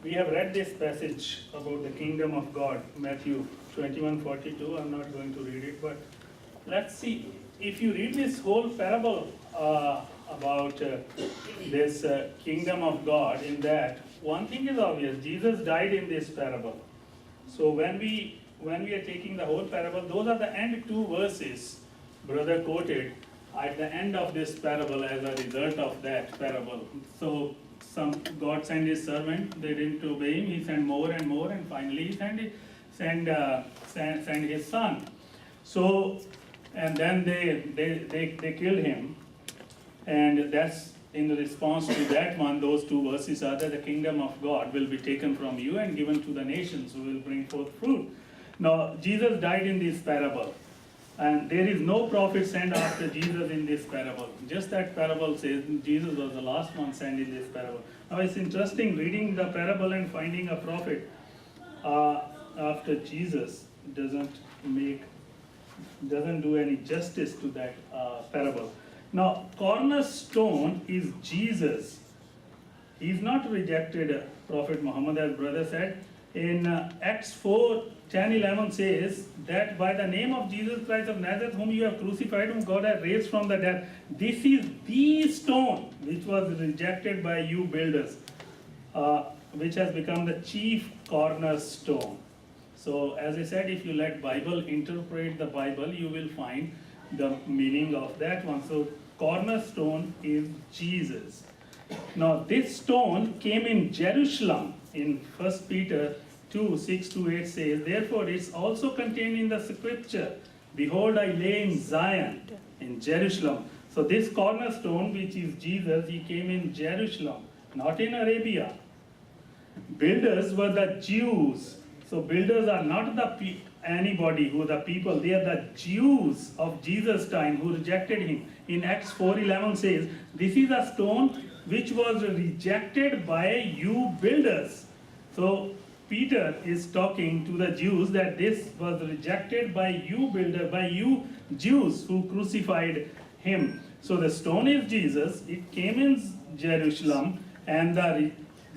We have read this passage about the kingdom of God, Matthew 21:42. I'm not going to read it, but let's see. If you read this whole parable about this kingdom of God, in that one thing is obvious: Jesus died in this parable. So when we are taking the whole parable, those are the end two verses brother quoted at the end of this parable as a result of that parable. So God sent his servant, they didn't obey him, he sent more and more, and finally he sent his son. So, and then they killed him, and that's in response to that one. Those two verses are that the kingdom of God will be taken from you and given to the nations who will bring forth fruit. Now, Jesus died in this parable. And there is no prophet sent after Jesus in this parable. Just that parable says Jesus was the last one sent in this parable. Now it's interesting reading the parable and finding a prophet after Jesus doesn't do any justice to that parable. Now, cornerstone is Jesus. He's not rejected Prophet Muhammad, as brother said. In Acts 4:10-11 says that by the name of Jesus Christ of Nazareth, whom you have crucified, whom God has raised from the dead, this is the stone which was rejected by you builders, which has become the chief cornerstone. So, as I said, if you let Bible interpret the Bible, you will find the meaning of that one. So, cornerstone is Jesus. Now, this stone came in Jerusalem. In 1 Peter 2:6-8 says, therefore it's also contained in the scripture, behold, I lay in Zion, in Jerusalem. So this cornerstone, which is Jesus, he came in Jerusalem, not in Arabia. Builders were the Jews. So builders are not anybody who are the people, they are the Jews of Jesus' time who rejected him. In Acts 4:11 says, this is a stone which was rejected by you builders. So Peter is talking to the Jews that this was rejected by you builder, by you Jews who crucified him. So the stone is Jesus, it came in Jerusalem, and the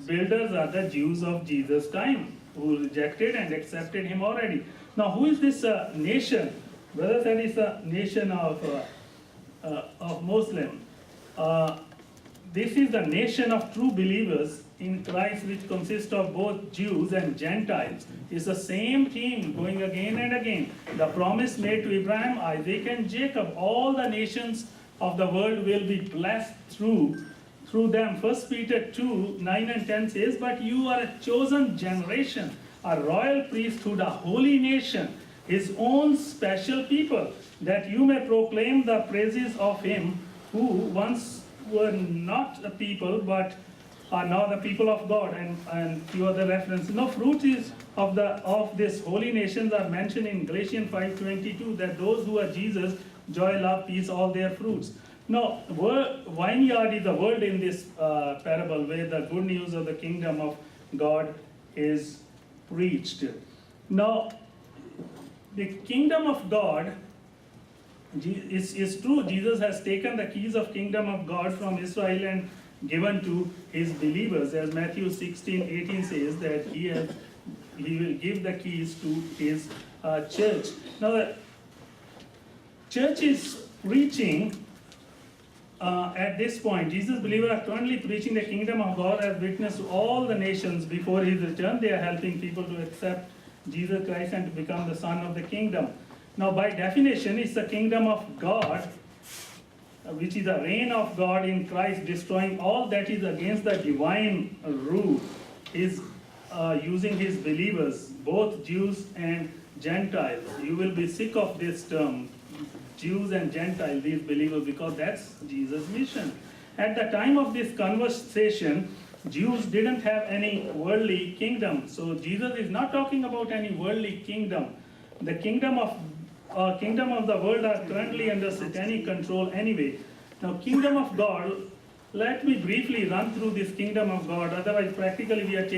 builders are the Jews of Jesus' time who rejected and accepted him already. Now who is this nation? Brother said it's a nation of Muslim. This is the nation of true believers in Christ, which consists of both Jews and Gentiles. It's the same theme going again and again. The promise made to Abraham, Isaac, and Jacob. All the nations of the world will be blessed through them. 1 Peter 2:9-10 says, but you are a chosen generation, a royal priesthood, a holy nation, his own special people, that you may proclaim the praises of him who once were not a people but are now the people of God, and few other references. No, fruit is of this holy nations are mentioned in Galatians 5:22, that those who are Jesus, joy, love, peace, all their fruits. Now, vineyard is the word in this parable where the good news of the kingdom of God is preached. Now, the kingdom of God is true. Jesus has taken the keys of kingdom of God from Israel and given to his believers, as Matthew 16:18 says that he will give the keys to his church. Now the church is preaching at this point. Jesus' believers are currently preaching the kingdom of God as witness to all the nations before his return. They are helping people to accept Jesus Christ and to become the son of the kingdom. Now, by definition, it's the kingdom of God, which is the reign of God in Christ, destroying all that is against the divine rule, is using his believers, both Jews and Gentiles. You will be sick of this term, Jews and Gentiles, these believers, because that's Jesus' mission. At the time of this conversation, Jews didn't have any worldly kingdom. So Jesus is not talking about any worldly kingdom. The kingdom of the world are currently under satanic control anyway. Now, kingdom of God, let me briefly run through this kingdom of God. Otherwise, practically we are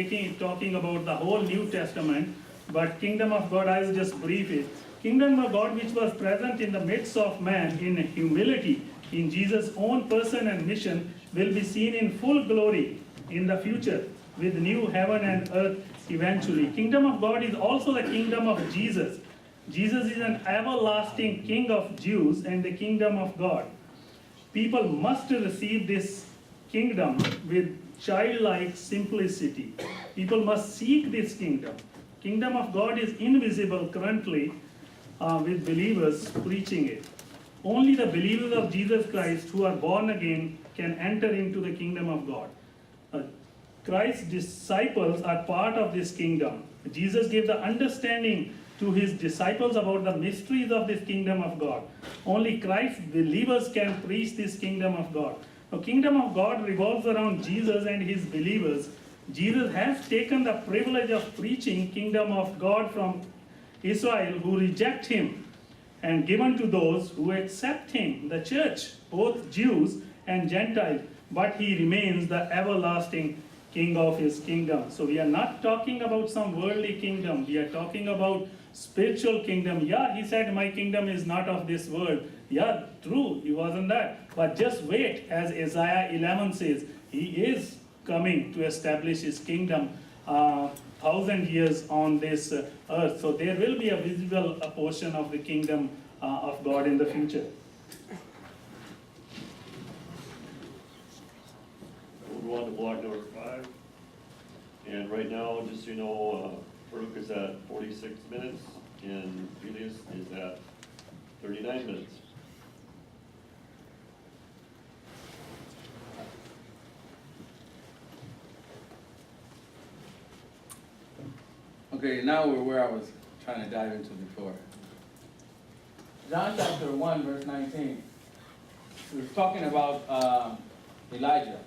talking about the whole New Testament. But kingdom of God, I will just brief it. Kingdom of God, which was present in the midst of man in humility, in Jesus' own person and mission, will be seen in full glory in the future. with new heaven and earth eventually. Kingdom of God is also the kingdom of Jesus. Jesus is an everlasting King of Jews and the kingdom of God. People must receive this kingdom with childlike simplicity. People must seek this kingdom. Kingdom of God is invisible currently with believers preaching it. Only the believers of Jesus Christ who are born again can enter into the kingdom of God. Christ's disciples are part of this kingdom. Jesus gave the understanding to his disciples about the mysteries of this kingdom of God. Only Christ's believers can preach this kingdom of God. The kingdom of God revolves around Jesus and his believers. Jesus has taken the privilege of preaching kingdom of God from Israel who reject him and given to those who accept him, the church, both Jews and Gentiles, but he remains the everlasting king of his kingdom. So we are not talking about some worldly kingdom. We are talking about spiritual kingdom. Yeah, he said, my kingdom is not of this world. Yeah, true, he wasn't that. But just wait, as Isaiah 11 says, he is coming to establish his kingdom 1,000 years on this earth. So there will be a visible portion of the kingdom of God in the future. We'll go on to block number 5. And right now, just so you know, Farouk is at 46 minutes and Julius is at 39 minutes. Okay, now we're where I was trying to dive into before. John chapter 1, verse 19. He was talking about Elijah.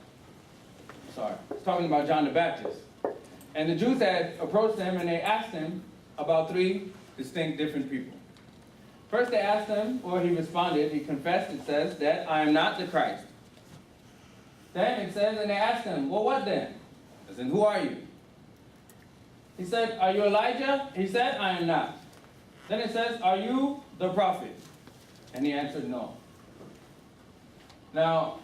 Sorry, he's talking about John the Baptist. And the Jews had approached him and they asked him about 3 distinct different people. First they asked him, or he responded, he confessed, it says, that I am not the Christ. Then it says, and they asked him, well, what then? As in, who are you? He said, are you Elijah? He said, I am not. Then it says, are you the prophet? And he answered, no. Now,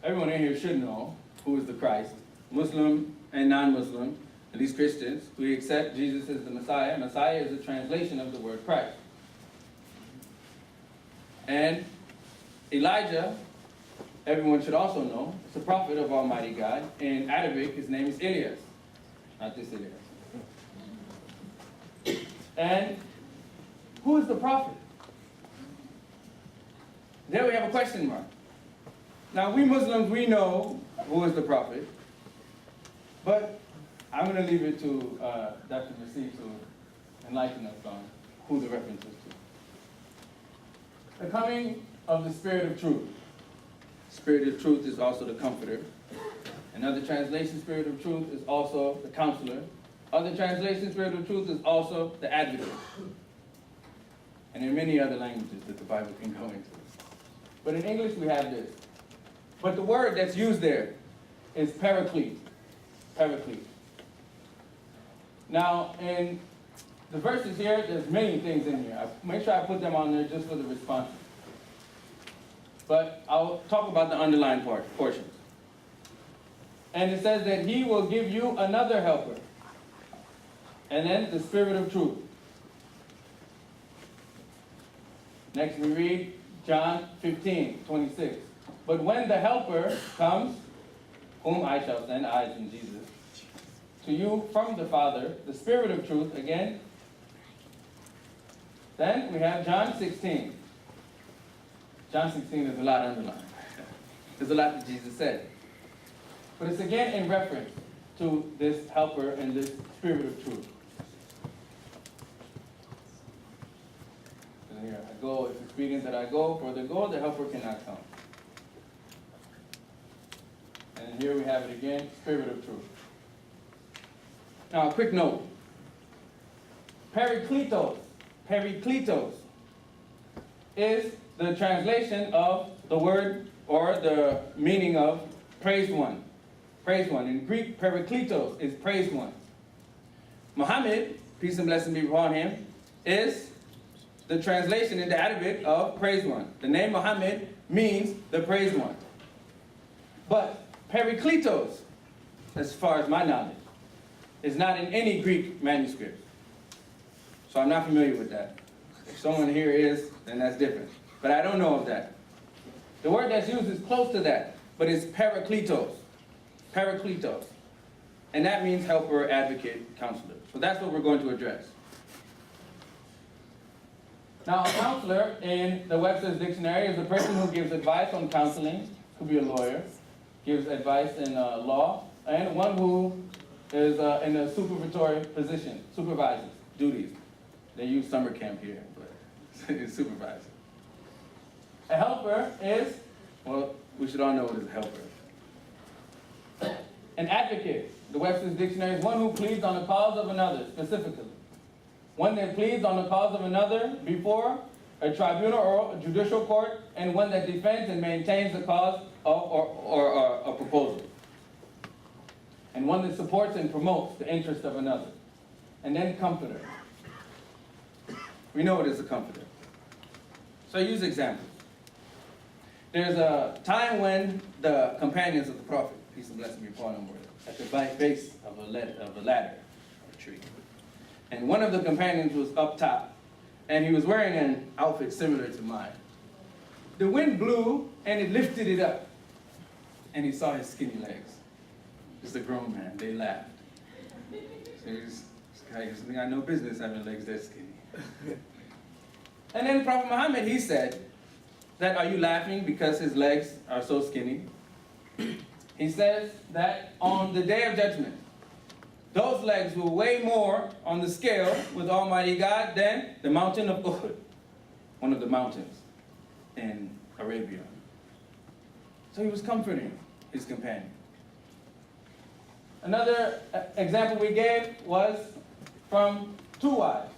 everyone in here should know who is the Christ. Muslim and non-Muslim, at least Christians, we accept Jesus as the Messiah. Messiah is a translation of the word Christ. And Elijah, everyone should also know, is a prophet of Almighty God. In Arabic, his name is Elias, not this Elias. And who is the prophet? There we have a question mark. Now, we Muslims, we know who is the prophet, but I'm going to leave it to Dr. Masih to enlighten us on who the reference is to. The coming of the Spirit of Truth. Spirit of Truth is also the Comforter. Another translation, Spirit of Truth, is also the Counselor. Other translation, Spirit of Truth, is also the Advocate. And in many other languages that the Bible can go into. But in English, we have this. But the word that's used there is paraclete. Paraclete. Now, in the verses here, there's many things in here. I make sure I put them on there just for the responses. But I'll talk about the underlined portions. And it says that he will give you another helper. And then the Spirit of Truth. Next we read John 15:26. But when the helper comes, whom I shall send, I as in Jesus, to you from the Father, the Spirit of Truth, again. Then we have John 16. John 16, there's a lot underlined. There's a lot that Jesus said. But it's again in reference to this helper and this Spirit of Truth. And here I go, it's expedient that I go, for the go, the helper cannot come. And here we have it again, Spirit of Truth. Now, a quick note. Parakletos is the translation of the word or the meaning of praised one. Praised one. In Greek, parakletos is praised one. Muhammad, peace and blessing be upon him, is the translation in the Arabic of praised one. The name Muhammad means the praised one. But Parakletos as far as my knowledge. It's not in any Greek manuscript. So I'm not familiar with that. If someone here is, then that's different. But I don't know of that. The word that's used is close to that, but it's parakletos. Parakletos. And that means helper, advocate, counselor. So that's what we're going to address. Now, a counselor in the Webster's Dictionary is a person who gives advice on counseling, could be a lawyer, gives advice in law, and one who is in a supervisory position, supervises duties. They use summer camp here, but it's supervisor. A helper is, well, we should all know what is a helper. An advocate, the Webster's Dictionary, is one who pleads on the cause of another, specifically. One that pleads on the cause of another before a tribunal or a judicial court, and one that defends and maintains the cause of or a proposal. And one that supports and promotes the interest of another. And then comforter. We know it is a comforter. So I use examples. There's a time when the companions of the prophet, peace and blessing be upon him, were at the base of a ladder, or a tree. And one of the companions was up top, and he was wearing an outfit similar to mine. The wind blew, and it lifted it up, and he saw his skinny legs. Just a grown man. They laughed. So this guy got no business having legs that skinny. And then Prophet Muhammad, he said that, are you laughing because his legs are so skinny? He says that on the day of judgment, those legs will weigh more on the scale with Almighty God than the mountain of Uhud, one of the mountains in Arabia. So he was comforting his companion. Another example we gave was from two wives.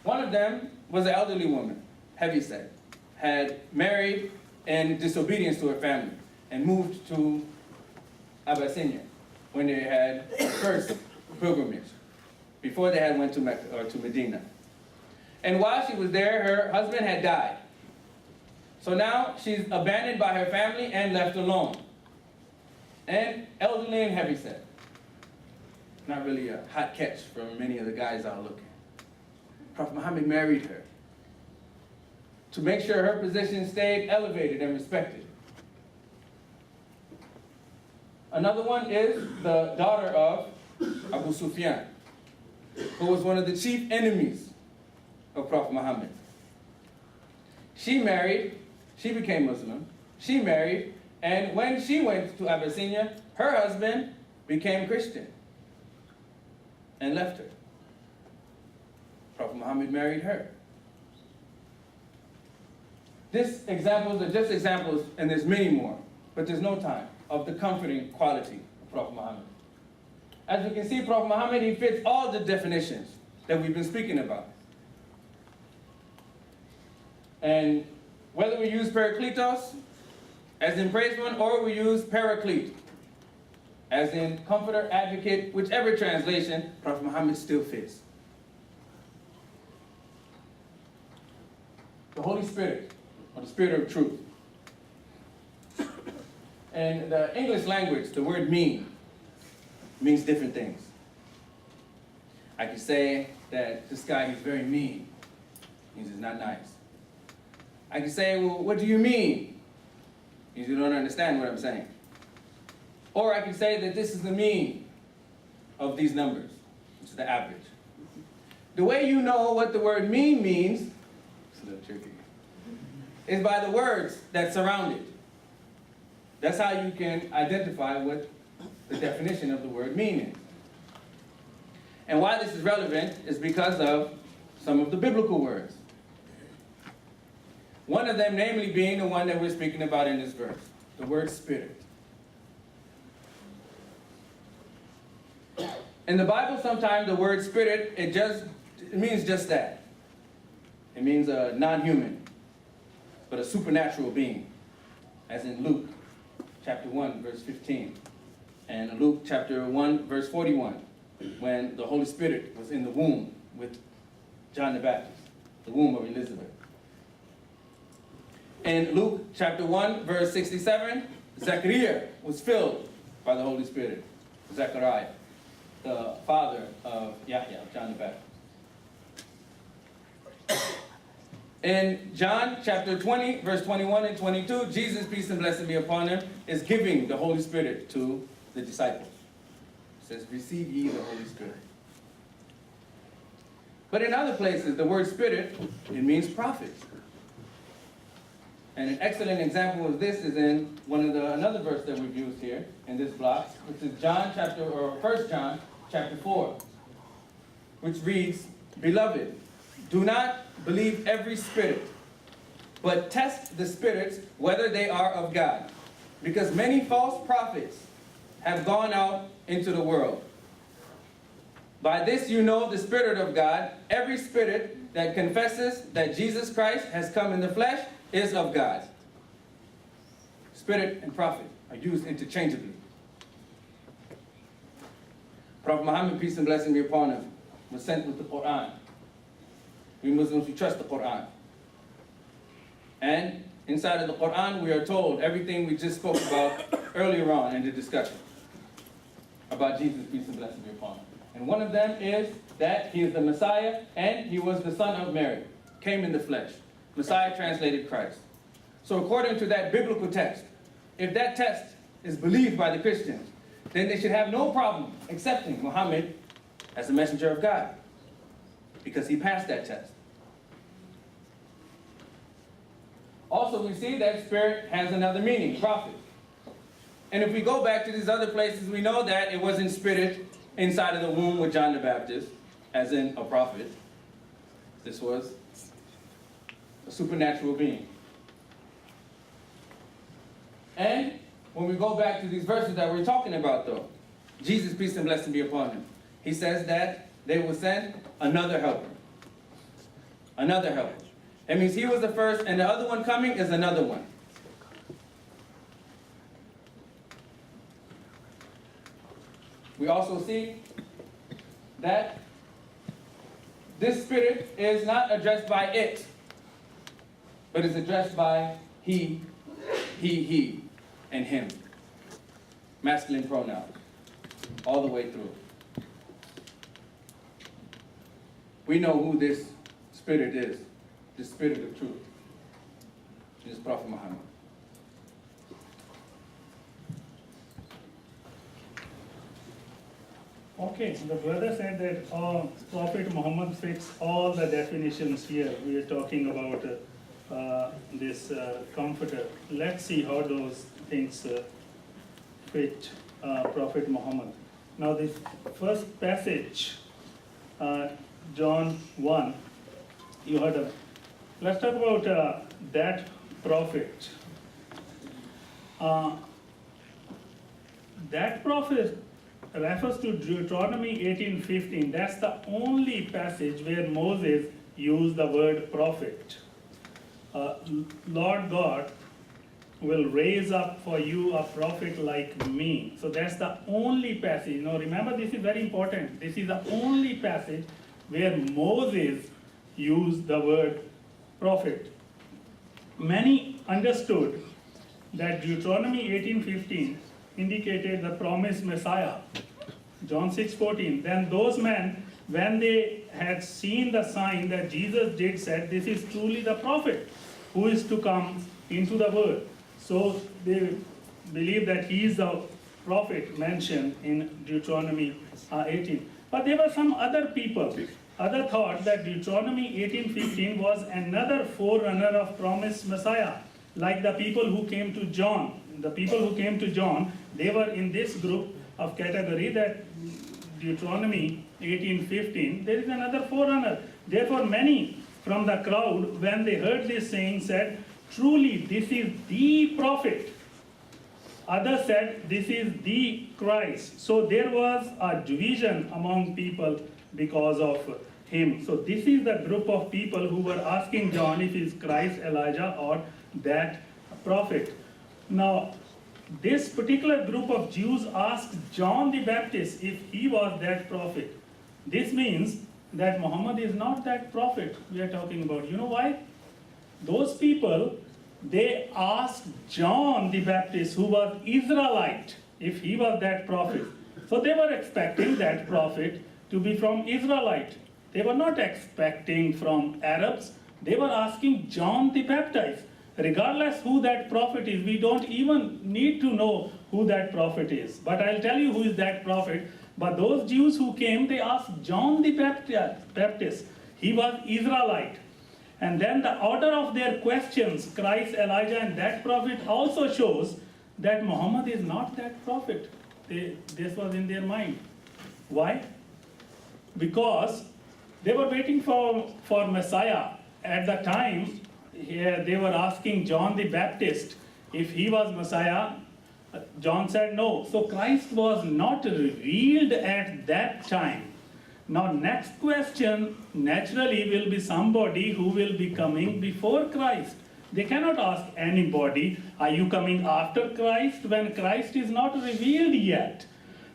One of them was an elderly woman, heavyset, had married in disobedience to her family and moved to Abyssinia when they had first pilgrimage, before they had went to Mecca or to Medina. And while she was there, her husband had died. So now she's abandoned by her family and left alone. And elderly and heavyset. Not really a hot catch for many of the guys out looking. Prophet Muhammad married her to make sure her position stayed elevated and respected. Another one is the daughter of Abu Sufyan, who was one of the chief enemies of Prophet Muhammad. She became Muslim, she married, and when she went to Abyssinia, her husband became Christian and left her. Prophet Muhammad married her. These examples are just examples, and there's many more, but there's no time, of the comforting quality of Prophet Muhammad. As you can see, Prophet Muhammad, he fits all the definitions that we've been speaking about. And whether we use parakletos, as in praise one, or we use paraclete, as in comforter, advocate, whichever translation, Prophet Muhammad still fits. The Holy Spirit, or the Spirit of truth. In the English language, the word means different things. I could say that this guy is very mean. Means he's not nice. I could say, well, what do you mean? Means you don't understand what I'm saying. Or I could say that this is the mean of these numbers, which is the average. The way you know what the word mean means, it's a little tricky, is by the words that surround it. That's how you can identify what the definition of the word mean is. And why this is relevant is because of some of the biblical words. One of them, namely, being the one that we're speaking about in this verse, the word spirit. In the Bible, sometimes the word spirit, it means just that. It means a non-human, but a supernatural being, as in Luke chapter 1, verse 15, and Luke chapter 1, verse 41, when the Holy Spirit was in the womb with John the Baptist, the womb of Elizabeth. In Luke chapter 1, verse 67, Zechariah was filled by the Holy Spirit. Zechariah, the father of Yahya, John the Baptist. In John chapter 20, verse 21 and 22, Jesus, peace and blessing be upon him, is giving the Holy Spirit to the disciples. It says, receive ye the Holy Spirit. But in other places, the word spirit, it means prophet. And an excellent example of this is in another verse that we've used here in this block, which is 1 John chapter 4, which reads, Beloved, do not believe every spirit, but test the spirits whether they are of God, because many false prophets have gone out into the world. By this you know the Spirit of God. Every spirit that confesses that Jesus Christ has come in the flesh is of God. Spirit and prophet are used interchangeably. Prophet Muhammad, peace and blessing be upon him, was sent with the Quran. We Muslims, we trust the Quran. And inside of the Quran, we are told everything we just spoke about earlier on in the discussion about Jesus, peace and blessing be upon him. And one of them is that he is the Messiah and he was the son of Mary, came in the flesh. Messiah translated Christ. So according to that biblical text, if that text is believed by the Christians, then they should have no problem accepting Muhammad as the messenger of God, because he passed that test. Also, we see that spirit has another meaning, prophet. And if we go back to these other places, we know that it wasn't spirit inside of the womb with John the Baptist, as in a prophet. This was a supernatural being. And when we go back to these verses that we're talking about, though, Jesus, peace and blessing be upon him, he says that they will send another helper. Another helper. That means he was the first, and the other one coming is another one. We also see that this spirit is not addressed by it, but is addressed by he, and him. Masculine pronouns, all the way through. We know who this spirit is, the spirit of truth. It is Prophet Muhammad. Okay, so the brother said that Prophet Muhammad fits all the definitions here. We are talking about this comforter. Let's see how those things fit Prophet Muhammad. Now this first passage, John 1, you heard of. Let's talk about that prophet. That prophet refers to Deuteronomy 18:15. That's the only passage where Moses used the word prophet. Lord God will raise up for you a prophet like me. So that's the only passage. Now remember, this is very important. This is the only passage where Moses used the word prophet. Many understood that Deuteronomy 18:15 indicated the promised Messiah. John 6:14. Then those men, when they had seen the sign that Jesus did, said, "This is truly the prophet who is to come into the world." So they believe that he is the prophet mentioned in Deuteronomy 18. But there were some other people. Other thought that Deuteronomy 18:15 was another forerunner of promised Messiah, like the people who came to John. The people who came to John, they were in this group of category that Deuteronomy 18:15, there is another forerunner. Therefore many from the crowd, when they heard this saying, said, "Truly this is the prophet." Others said, "This is the Christ." So there was a division among people because of him. So this is the group of people who were asking John if he is Christ, Elijah, or that prophet. Now, this particular group of Jews asked John the Baptist if he was that prophet. This means that Muhammad is not that prophet we are talking about. You know why? Those people, they asked John the Baptist, who was Israelite, if he was that prophet. So they were expecting that prophet to be from Israelite. They were not expecting from Arabs. They were asking John the Baptist. Regardless who that prophet is, we don't even need to know who that prophet is. But I'll tell you who is that prophet. But those Jews who came, they asked John the Baptist. He was Israelite. And then the order of their questions, Christ, Elijah, and that prophet, also shows that Muhammad is not that prophet. This was in their mind. Why? Because they were waiting for Messiah. At the time, here they were asking John the Baptist if he was Messiah. John said no. So Christ was not revealed at that time. Now next question naturally will be somebody who will be coming before Christ. They cannot ask anybody, are you coming after Christ, when Christ is not revealed yet?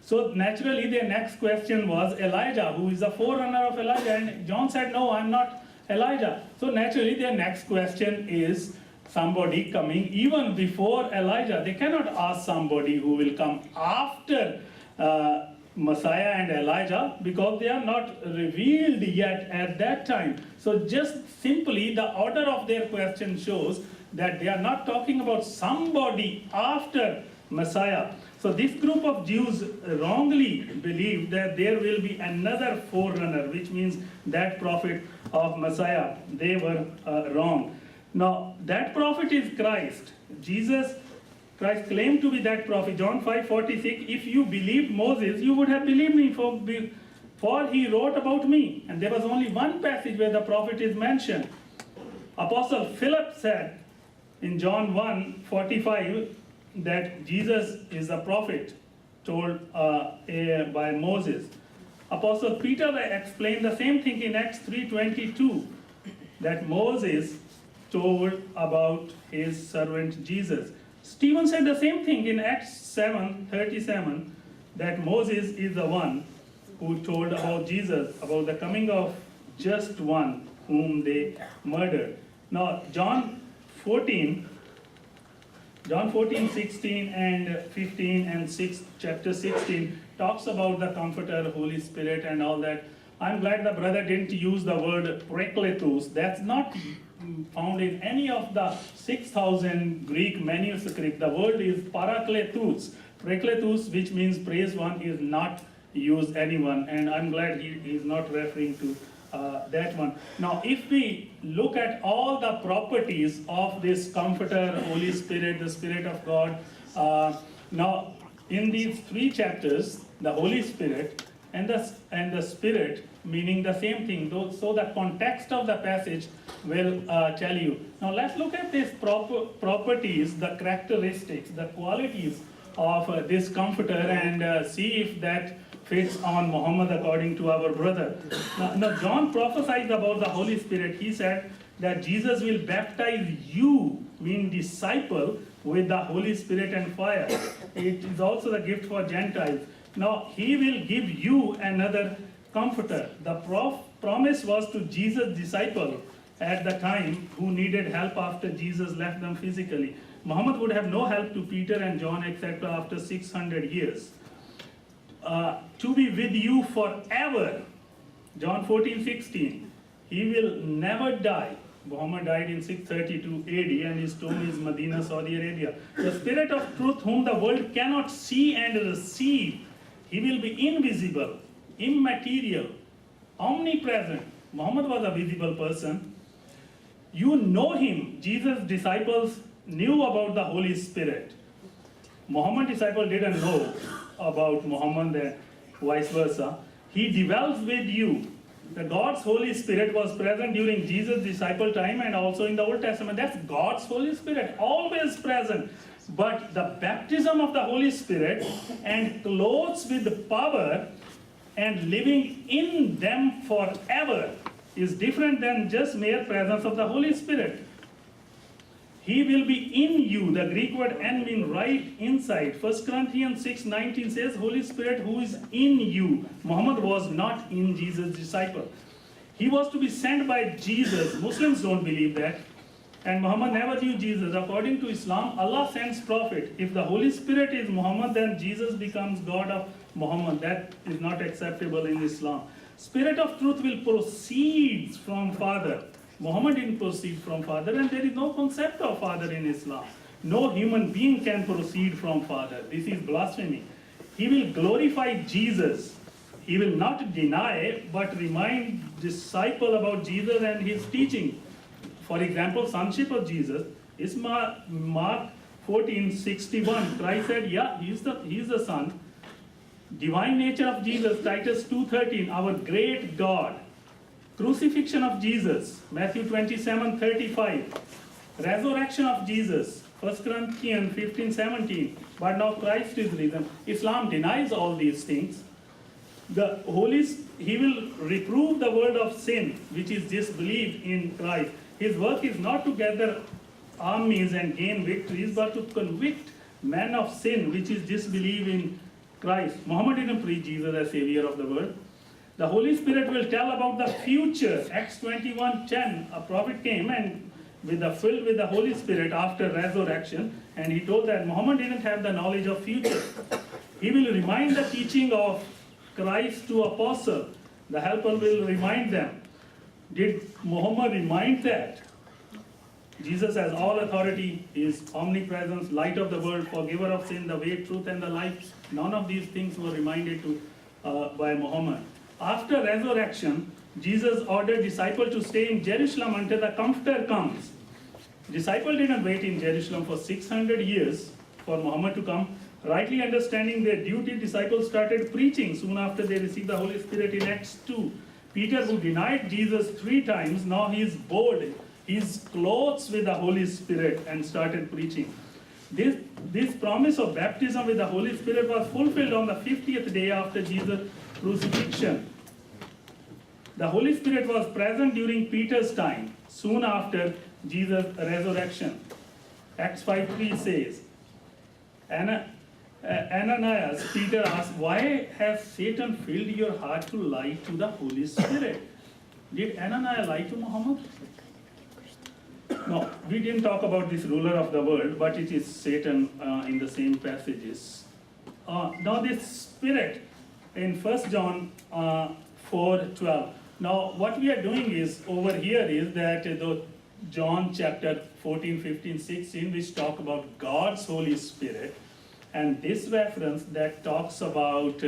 So naturally their next question was Elijah, who is the forerunner of Elijah. And John said, no, I'm not Elijah. So naturally their next question is somebody coming even before Elijah. They cannot ask somebody who will come after Messiah and Elijah, because they are not revealed yet at that time. So just simply the order of their question shows that they are not talking about somebody after Messiah. So this group of Jews wrongly believe that there will be another forerunner, which means that prophet of Messiah. They were wrong. Now that prophet is Christ. Christ claimed to be that prophet. John 5:46, if you believed Moses, you would have believed me, for he wrote about me. And there was only one passage where the prophet is mentioned. Apostle Philip said in John 1:45 that Jesus is a prophet told by Moses. Apostle Peter explained the same thing in Acts 3:22, that Moses told about his servant Jesus. Stephen said the same thing in Acts 7:37, that Moses is the one who told about Jesus, about the coming of just one whom they murdered. Now, John 14, 16 and 15 and chapter 16 talks about the Comforter, Holy Spirit and all that. I'm glad the brother didn't use the word Parakletos. That's not found in any of the 6,000 Greek manuscripts. The word is Parakletos. Parakletos, which means praise one, is not used anyone, and I'm glad he is not referring to that one. Now, if we look at all the properties of this Comforter, Holy Spirit, the Spirit of God, now in these 3 chapters, the Holy Spirit and the Spirit meaning the same thing. So the context of the passage will tell you. Now let's look at these properties, the characteristics, the qualities of this Comforter, and see if that fits on Muhammad according to our brother. Now John prophesied about the Holy Spirit. He said that Jesus will baptize you, mean disciple, with the Holy Spirit and fire. It is also the gift for Gentiles. Now he will give you another Comforter. The promise was to Jesus' disciple at the time who needed help after Jesus left them physically. Muhammad would have no help to Peter and John, etc. after 600 years. To be with you forever. John 14:16. He will never die. Muhammad died in 632 AD and his tomb is Medina, Saudi Arabia. The Spirit of truth whom the world cannot see and receive. He will be invisible, immaterial, omnipresent. Muhammad was a visible person. You know him. Jesus' disciples knew about the Holy Spirit. Muhammad's disciple didn't know about Muhammad and vice versa. He dwells with you. The God's Holy Spirit was present during Jesus' disciple time and also in the Old Testament. That's God's Holy Spirit, always present. But the baptism of the Holy Spirit and clothes with power and living in them forever is different than just mere presence of the Holy Spirit. He will be in you. The Greek word "en" means right inside. 1 Corinthians 6:19 says, Holy Spirit who is in you. Muhammad was not in Jesus' disciple. He was to be sent by Jesus. Muslims don't believe that. And Muhammad never knew Jesus. According to Islam, Allah sends prophet. If the Holy Spirit is Muhammad, then Jesus becomes God of Muhammad. That is not acceptable in Islam. Spirit of truth will proceed from Father. Muhammad didn't proceed from Father, and there is no concept of Father in Islam. No human being can proceed from Father. This is blasphemy. He will glorify Jesus. He will not deny, but remind disciple about Jesus and his teaching. For example, sonship of Jesus is Mark 14:61. Christ said, yeah, he's the son. Divine nature of Jesus, Titus 2:13, our great God. Crucifixion of Jesus, Matthew 27:35. Resurrection of Jesus, 1 Corinthians 15:17. But now Christ is risen. Islam denies all these things. He will reprove the word of sin, which is disbelief in Christ. His work is not to gather armies and gain victories, but to convict men of sin, which is disbelief in Christ. Muhammad didn't preach Jesus as Savior of the world. The Holy Spirit will tell about the future. Acts 21:10, a prophet came and filled with the Holy Spirit after resurrection, and he told that Muhammad didn't have the knowledge of future. He will remind the teaching of Christ to apostle. The helper will remind them. Did Muhammad remind that? Jesus has all authority, is omnipresence, light of the world, forgiver of sin, the way, truth, and the life. None of these things were reminded by Muhammad. After resurrection, Jesus ordered disciples to stay in Jerusalem until the Comforter comes. Disciples didn't wait in Jerusalem for 600 years for Muhammad to come. Rightly understanding their duty, disciples started preaching soon after they received the Holy Spirit in Acts 2. Peter, who denied Jesus 3 times, now he is bold. He's clothed with the Holy Spirit and started preaching. This promise of baptism with the Holy Spirit was fulfilled on the 50th day after Jesus' crucifixion. The Holy Spirit was present during Peter's time, soon after Jesus' resurrection. Acts 5:3 says, Ananias, Peter asked, why has Satan filled your heart to lie to the Holy Spirit? Did Ananias lie to Muhammad? No, we didn't talk about this ruler of the world, but it is Satan in the same passages. Now this spirit in 1 John 4:12. Now what we are doing is, over here is that the John chapter 14, 15, 16, which talk about God's Holy Spirit, and this reference that talks about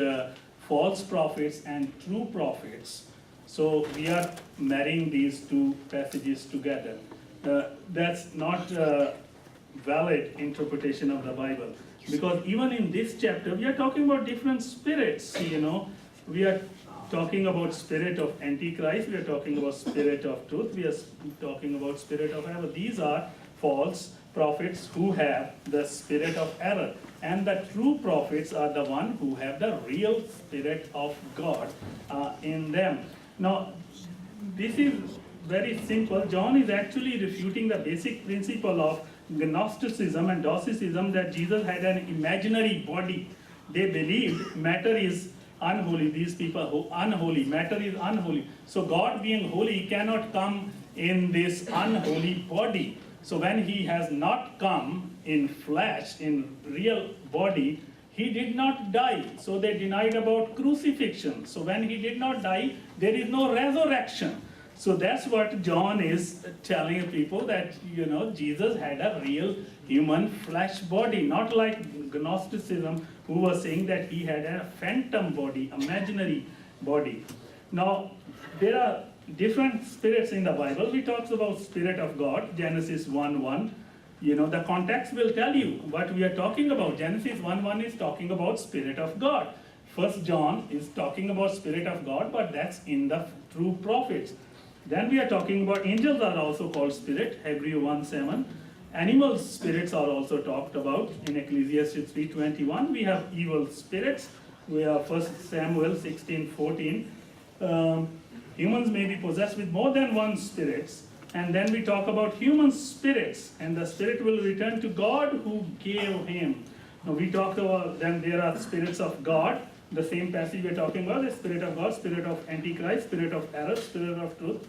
false prophets and true prophets. So we are marrying these two passages together. That's not a valid interpretation of the Bible, because even in this chapter we are talking about different spirits. We are talking about spirit of Antichrist, we are talking about spirit of truth, we are talking about spirit of error. These are false prophets who have the spirit of error, and the true prophets are the one who have the real spirit of God in them. Now this is very simple. John is actually refuting the basic principle of Gnosticism and Docetism, that Jesus had an imaginary body. They believed matter is unholy. These people who unholy, matter is unholy. So God, being holy, cannot come in this unholy body. So when he has not come in flesh, in real body, he did not die. So they denied about crucifixion. So when he did not die, there is no resurrection. So that's what John is telling people, that Jesus had a real human flesh body, not like Gnosticism, who was saying that he had a phantom body, imaginary body. Now there are different spirits in the Bible. We talk about Spirit of God, Genesis 1:1. The context will tell you what we are talking about. Genesis 1:1 is talking about Spirit of God. 1 John is talking about Spirit of God, but that's in the true prophets. Then we are talking about angels are also called spirit, Hebrew 1:7. Animal spirits are also talked about in Ecclesiastes 3:21. We have evil spirits. We have 1 Samuel 16:14. Humans may be possessed with more than one spirits. And then we talk about human spirits, and the spirit will return to God who gave him. Now we talked about, then there are spirits of God. The same passage we're talking about, the Spirit of God, Spirit of Antichrist, Spirit of error, Spirit of truth,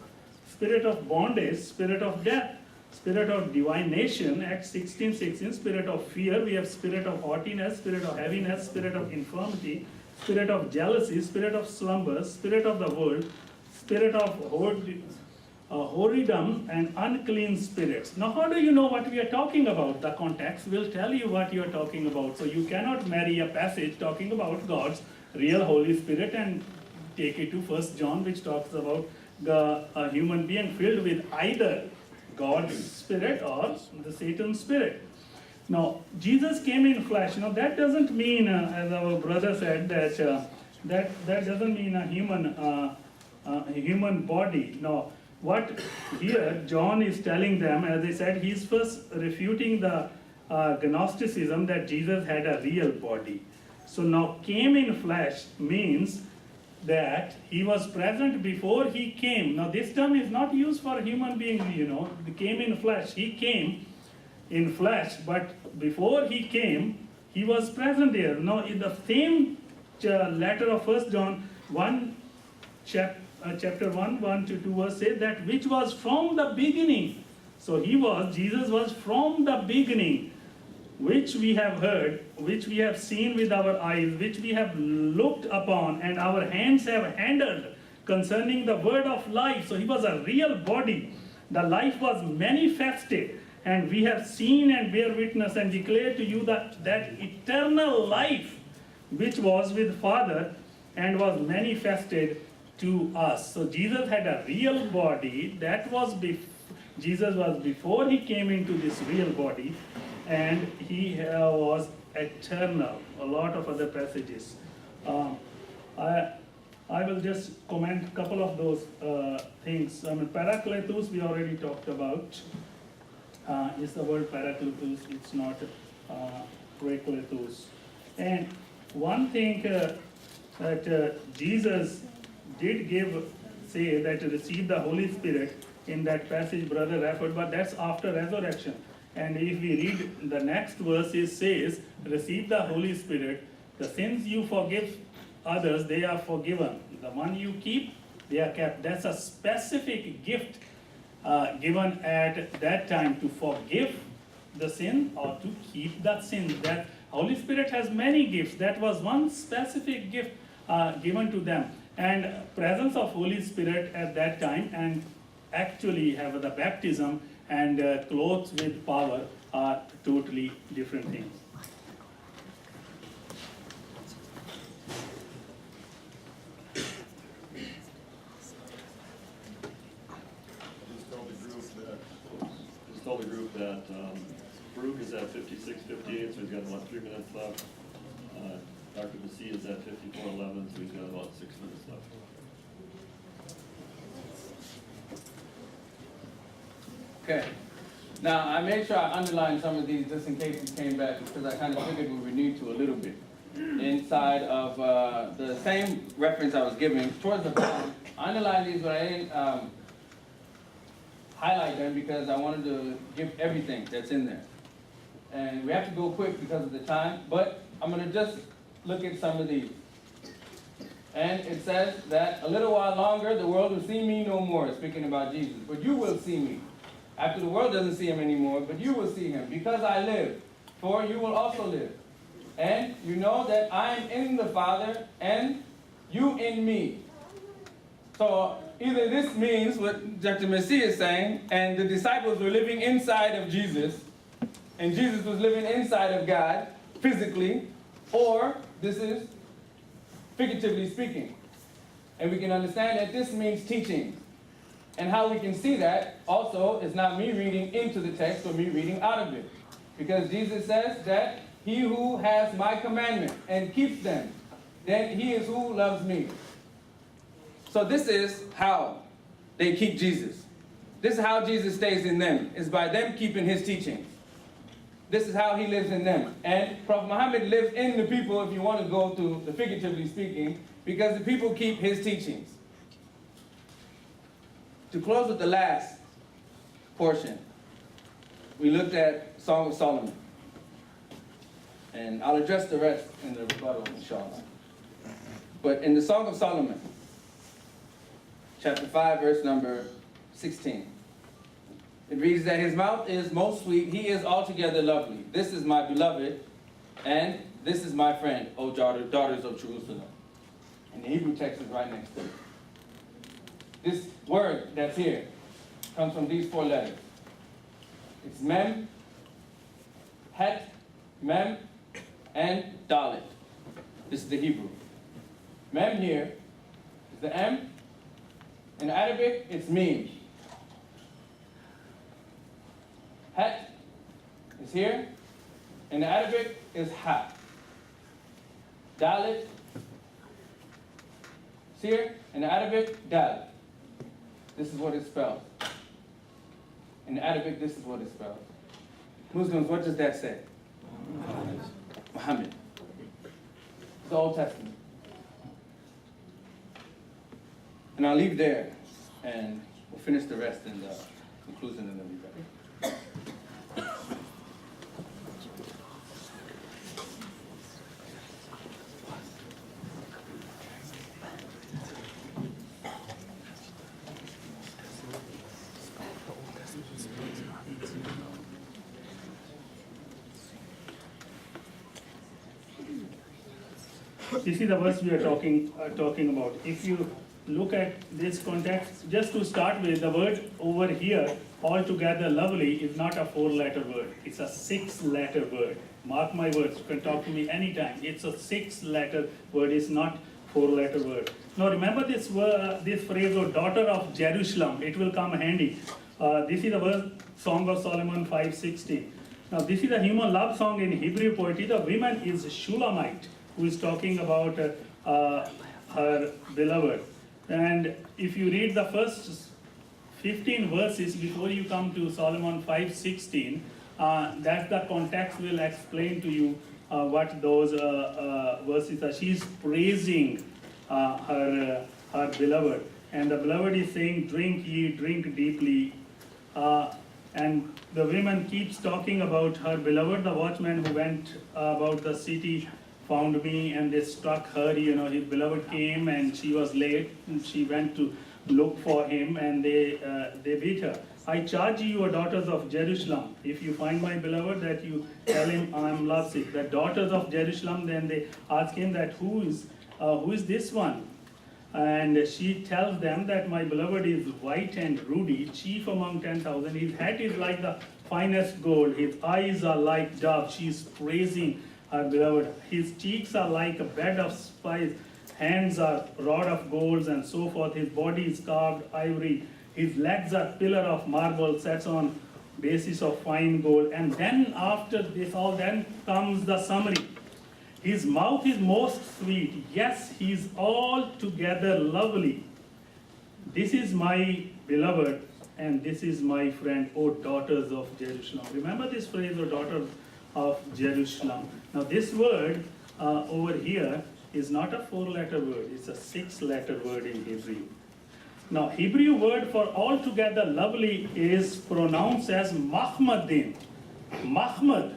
Spirit of bondage, Spirit of death, Spirit of divination, Acts 16:16, Spirit of fear, we have Spirit of haughtiness, Spirit of heaviness, Spirit of infirmity, spirit of jealousy, spirit of slumber, spirit of the world, spirit of whoredom, and unclean spirits. Now, how do you know what we are talking about? The context will tell you what you are talking about. So you cannot marry a passage talking about God's real Holy Spirit and take it to 1 John, which talks about a human being filled with either God's spirit or the Satan's spirit. Now, Jesus came in flesh. Now, that doesn't mean, as our brother said, that doesn't mean a human body. No, what here John is telling them, as I said, he's first refuting the Gnosticism that Jesus had a real body. So now, came in flesh means that he was present before he came. Now, this term is not used for human beings, He came in flesh. He came in flesh, but before he came, he was present there. Now, in the same letter of 1 John 1, chapter 1, 1 to 2 verse says that which was from the beginning. So Jesus was from the beginning, which we have heard, which we have seen with our eyes, which we have looked upon, and our hands have handled concerning the word of life. So he was a real body. The life was manifested, and we have seen and bear witness and declare to you that eternal life which was with Father and was manifested to us. So Jesus had a real body. That was Jesus was before he came into this real body, and he was eternal. A lot of other passages. I will just comment a couple of those things. Parakletos we already talked about. Is the word parakletos, it's not prakletos. And one thing that Jesus did say that receive the Holy Spirit in that passage brother referred, but that's after resurrection. And if we read the next verse, it says, receive the Holy Spirit, the sins you forgive others, they are forgiven. The one you keep, they are kept. That's a specific gift given at that time to forgive the sin or to keep that sin. That Holy Spirit has many gifts. That was one specific gift given to them. And presence of Holy Spirit at that time and actually have the baptism and clothes with power are totally different things. Just tell the group that Farouk is at 56:58, so he's got about 3 minutes left. Dr. Basi is at 54:11, so he's got about 6 minutes left. Okay. Now, I made sure I underlined some of these just in case you came back, because I kind of figured we would need to a little bit. Inside of the same reference I was giving, towards the bottom, I underlined these, but I didn't highlight them because I wanted to give everything that's in there. And we have to go quick because of the time, but I'm going to just look at some of these. And it says that a little while longer, the world will see me no more, speaking about Jesus. But you will see me. After the world doesn't see him anymore, but you will see him, because I live. For you will also live. And you know that I am in the Father, and you in me. So either this means what Dr. Messi is saying, and the disciples were living inside of Jesus, and Jesus was living inside of God, physically, or this is figuratively speaking. And we can understand that this means teaching. And how we can see that also is not me reading into the text or me reading out of it. Because Jesus says that he who has my commandment and keeps them, then he is who loves me. So this is how they keep Jesus. This is how Jesus stays in them, is by them keeping his teachings. This is how he lives in them. And Prophet Muhammad lives in the people, if you want to go to the figuratively speaking, because the people keep his teachings. To close with the last portion, we looked at Song of Solomon. And I'll address the rest in the rebuttal, inshallah. But in the Song of Solomon, chapter 5, verse number 16, it reads that his mouth is most sweet, he is altogether lovely. This is my beloved, and this is my friend, O daughters of Jerusalem. And the Hebrew text is right next to it. This word that's here comes from these 4 letters. It's Mem, Het, Mem, and Dalet. This is the Hebrew. Mem here is the M. In Arabic, it's Mim. Het is here. In Arabic, is Ha. Dalet is here. In Arabic, Dal. This is what it spells. In Arabic, this is what it spells. Muslims, what does that say? Muhammad. It's the Old Testament. And I'll leave there, and we'll finish the rest in the conclusion, and then be ready. This is the verse we are talking about. If you look at this context, just to start with, the word over here, altogether lovely, is not a 4-letter word. It's a 6-letter word. Mark my words, you can talk to me anytime. It's a 6-letter word, it's not 4-letter word. Now remember this phrase, "O daughter of Jerusalem," it will come handy. This is the verse, Song of Solomon 5:16. Now this is a human love song in Hebrew poetry. The woman is Shulamite, who is talking about her beloved. And if you read the first 15 verses before you come to Solomon 5:16, that's the context will explain to you what those verses are. She's praising her beloved. And the beloved is saying, "Drink ye, drink deeply." And the woman keeps talking about her beloved. The watchman who went about the city found me, and they struck her. His beloved came, and she was late, and she went to look for him, and they beat her. "I charge you, daughters of Jerusalem, if you find my beloved, that you tell him I am lovesick." The daughters of Jerusalem, then they ask him that who is this one? And she tells them that my beloved is white and ruddy, chief among 10,000. His head is like the finest gold. His eyes are like doves. She's praising her beloved. His cheeks are like a bed of spice. Hands are rod of gold, and so forth. His body is carved ivory. His legs are pillar of marble, set on basis of fine gold. And then after this all, then comes the summary. His mouth is most sweet. Yes, he is altogether lovely. This is my beloved, and this is my friend, O daughters of Jerusalem. Remember this phrase, O daughters of Jerusalem. Now this word over here is not a 4-letter word. It's a 6-letter word in Hebrew. Now Hebrew word for altogether lovely is pronounced as Mahmadim. Mahmad.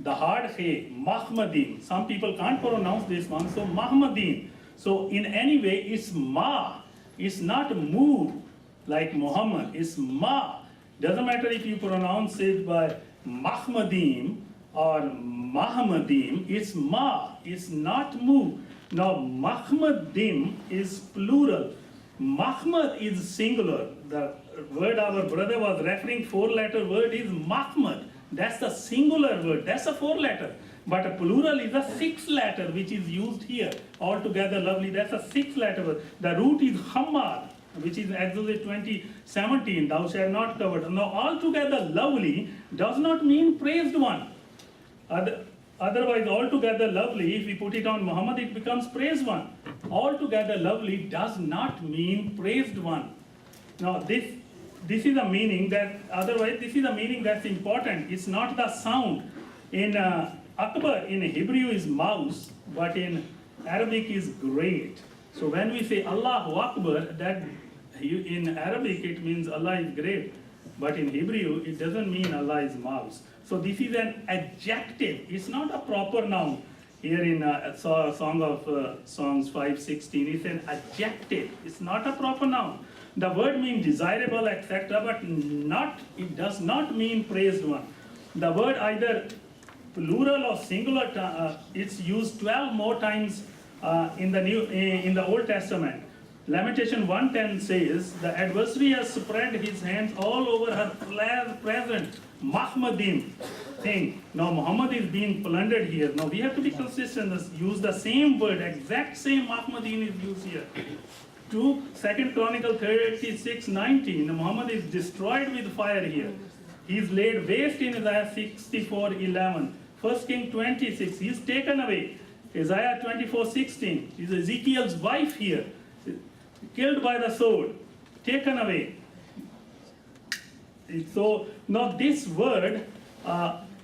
The hard he, Mahmadim. Some people can't pronounce this one, so Mahmadim. So in any way, it's Ma. It's not Mu like Muhammad. It's Ma. Doesn't matter if you pronounce it by Mahmadim or Mahmadim. It's Ma. It's not Mu. Now Mahmadim is plural. Mahmad is singular. The word our brother was referring, 4-letter word is Mahmad. That's the singular word, that's a 4-letter. But a plural is a 6-letter, which is used here. Altogether lovely, that's a 6-letter word. The root is Hammad, which is Exodus 20:17, thou shalt not covet. Now altogether lovely does not mean praised one. Otherwise, altogether lovely, if we put it on Muhammad, it becomes praised one. Altogether lovely does not mean praised one. Now this is a meaning that, otherwise this is a meaning that's important. It's not the sound. In Akbar, in Hebrew is mouse, but in Arabic is great. So when we say Allahu Akbar, that in Arabic it means Allah is great. But in Hebrew, it doesn't mean Allah is mouse. So this is an adjective. It's not a proper noun. Here in Song of Songs 5:16, it's an adjective. It's not a proper noun. The word means desirable, etc., but it does not mean praised one. The word either plural or singular, it's used 12 more times in the Old Testament. Lamentation 1:10 says, the adversary has spread his hands all over her present Mahmadim thing. Now Muhammad is being plundered here. Now we have to be consistent, use the same word, exact same Mahmadim is used here. 2 Chronicles 36:19, Muhammad is destroyed with fire here. He is laid waste in Isaiah 64:11. 1 King 26, he is taken away. Isaiah 24:16, is Ezekiel's wife here, killed by the sword, taken away. So now this word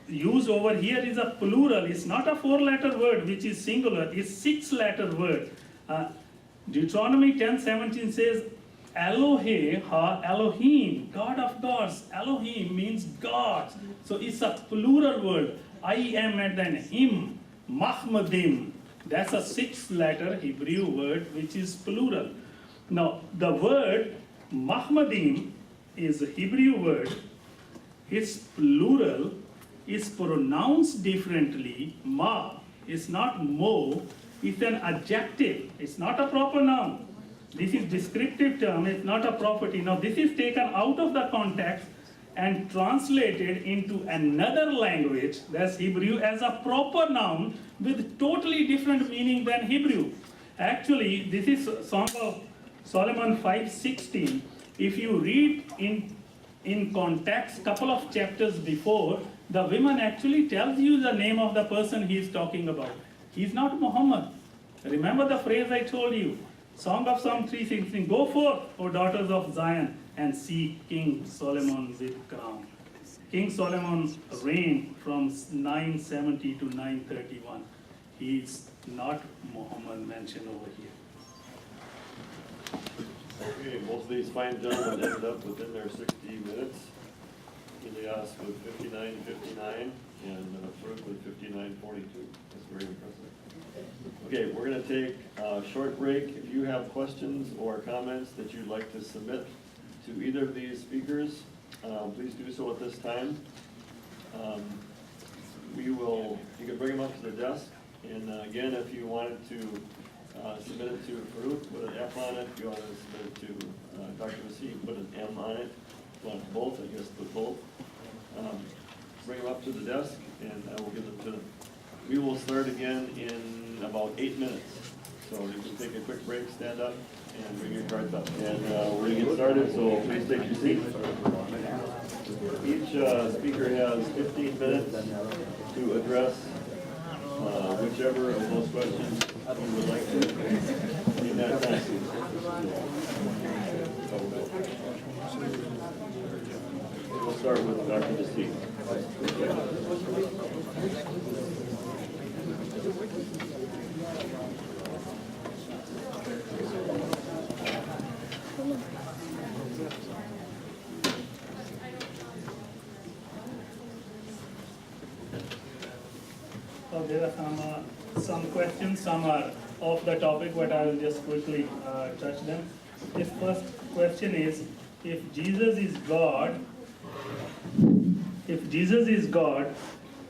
used over here is a plural. It's not a 4-letter word which is singular. It's 6-letter word. Deuteronomy 10:17 says, Elohe ha Elohim, God of gods. Elohim means gods. So it's a plural word. I am at the end. Him, Mahmadim. That's a 6-letter Hebrew word which is plural. Now the word Mahmadim is a Hebrew word. It's plural. It's pronounced differently. Ma. It's not mo. It's an adjective. It's not a proper noun. This is descriptive term. It's not a property. Now this is taken out of the context and translated into another language, that's Hebrew, as a proper noun with totally different meaning than Hebrew. Actually, this is Song of Solomon 5:16. If you read in context, couple of chapters before, the woman actually tells you the name of the person he is talking about. He's not Muhammad. Remember the phrase I told you, Song of Psalm 3:16, go forth, O daughters of Zion, and see King Solomon with crown. King Solomon reigned from 970 to 931. He's not Muhammad mentioned over here. Okay, most of these fine gentlemen ended up within their 60 minutes. Elias with 59:59 and Farouk with 59:42. That's very impressive. Okay, we're going to take a short break. If you have questions or comments that you'd like to submit to either of these speakers, please do so at this time. You can bring them up to the desk. And again, if you wanted to submit it to Farouk, put an F on it. If you want to submit it to Dr. Vassie, put an M on it. If you want both, I guess put both. Bring them up to the desk and I will give them to them. We will start again in about 8 minutes. So you can take a quick break, stand up, and bring your cards up. And we're going to get started, so please take your seats. Each speaker has 15 minutes to address whichever of those questions you would like to in that time. We'll start with Dr. Vassie. So there are some questions, some are off the topic, but I will just quickly touch them. This first question is, if Jesus is God,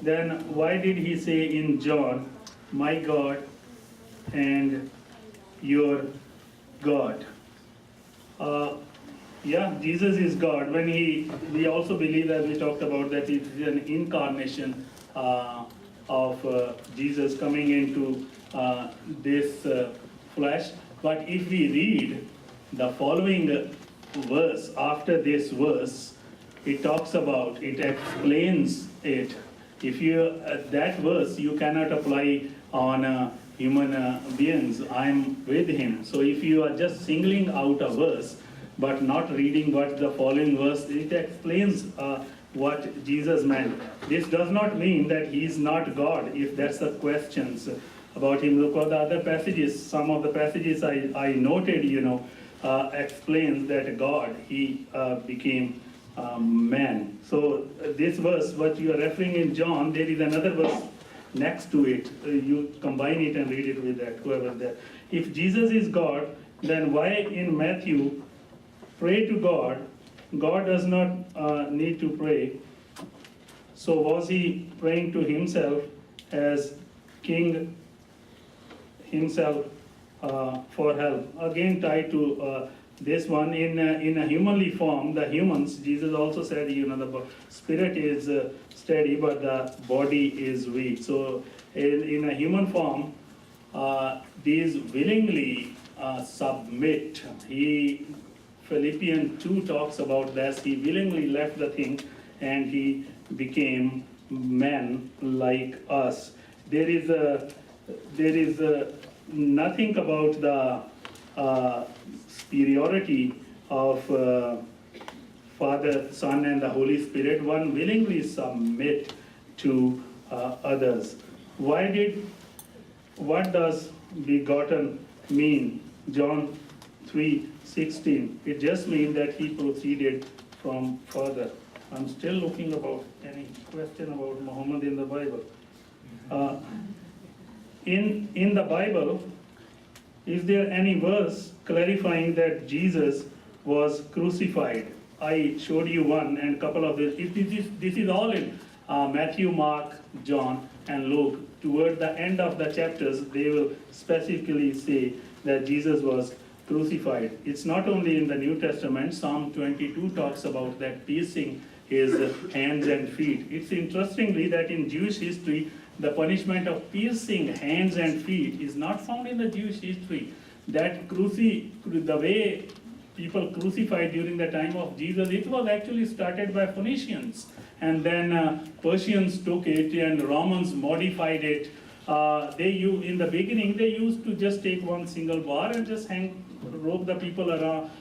then why did he say in John, my God and your God? Yeah, Jesus is God. When we also believe, as we talked about, that it is an incarnation of Jesus coming into this flesh. But if we read the following verse, after this verse, it talks about, it explains it. If you, that verse, you cannot apply on human beings. I'm with him. So if you are just singling out a verse, but not reading what the following verse, it explains what Jesus meant. This does not mean that he is not God, if that's the questions about him. Look at the other passages, some of the passages I noted, explains that God, he became man. So this verse, what you are referring in John, there is another verse next to it. You combine it and read it with that, whoever there. If Jesus is God, then why in Matthew, pray to God, God does not need to pray. So was he praying to himself as king himself for help? Again tied to this one in a humanly form, the humans, Jesus also said, the spirit is steady, but the body is weak. So in a human form, these willingly submit. Philippians 2 talks about this. He willingly left the thing and he became man like us. There is nothing about the superiority of Father, Son, and the Holy Spirit. One willingly submit to others. What does begotten mean? John 3:16. It just means that he proceeded from further. I'm still looking about any question about Muhammad in the Bible. In the Bible, is there any verse clarifying that Jesus was crucified? I showed you one and a couple of this. This is all in Matthew, Mark, John, and Luke. Toward the end of the chapters, they will specifically say that Jesus was crucified. It's not only in the New Testament. Psalm 22 talks about that piercing his hands and feet. It's interestingly that in Jewish history, the punishment of piercing hands and feet is not found in the Jewish history. That the way people crucified during the time of Jesus, it was actually started by Phoenicians. And then Persians took it and Romans modified it. In the beginning, they used to just take one single bar and just rope the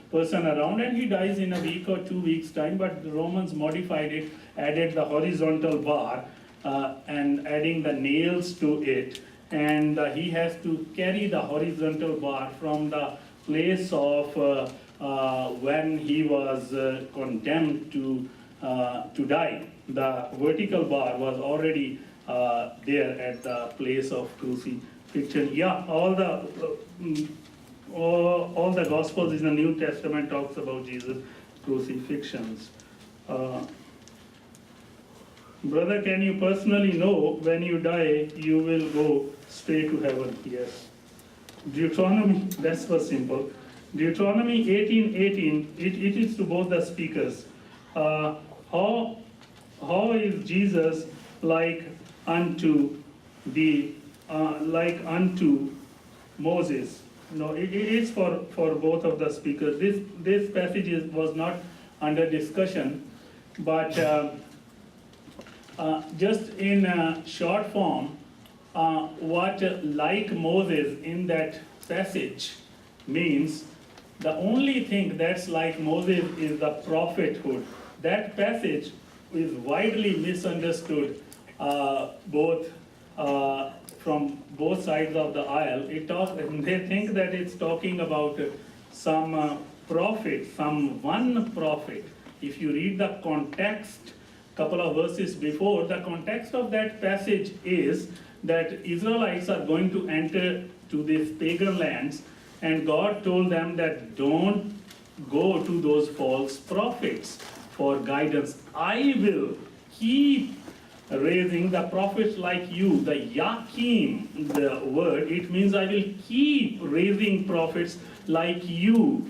person around, and he dies in a week or 2 weeks' time. But the Romans modified it, added the horizontal bar, and adding the nails to it. And he has to carry the horizontal bar from the place of when he was condemned to die. The vertical bar was already there at the place of crucifixion. Yeah, all the Gospels in the New Testament talks about Jesus' crucifixions. Brother, can you personally know when you die you will go straight to heaven? Yes. Deuteronomy, that's for simple. Deuteronomy 18:18, it is to both the speakers. How is Jesus like unto Moses? No, it is for both of the speakers. This passage was not under discussion, but just in short form, what like Moses in that passage means, the only thing that's like Moses is the prophethood. That passage is widely misunderstood from both sides of the aisle. They think that it's talking about some prophet, some one prophet. If you read the context, couple of verses before, the context of that passage is that Israelites are going to enter to these pagan lands, and God told them that don't go to those false prophets for guidance. I will keep raising the prophets like you. The Yakim, the word, it means I will keep raising prophets like you,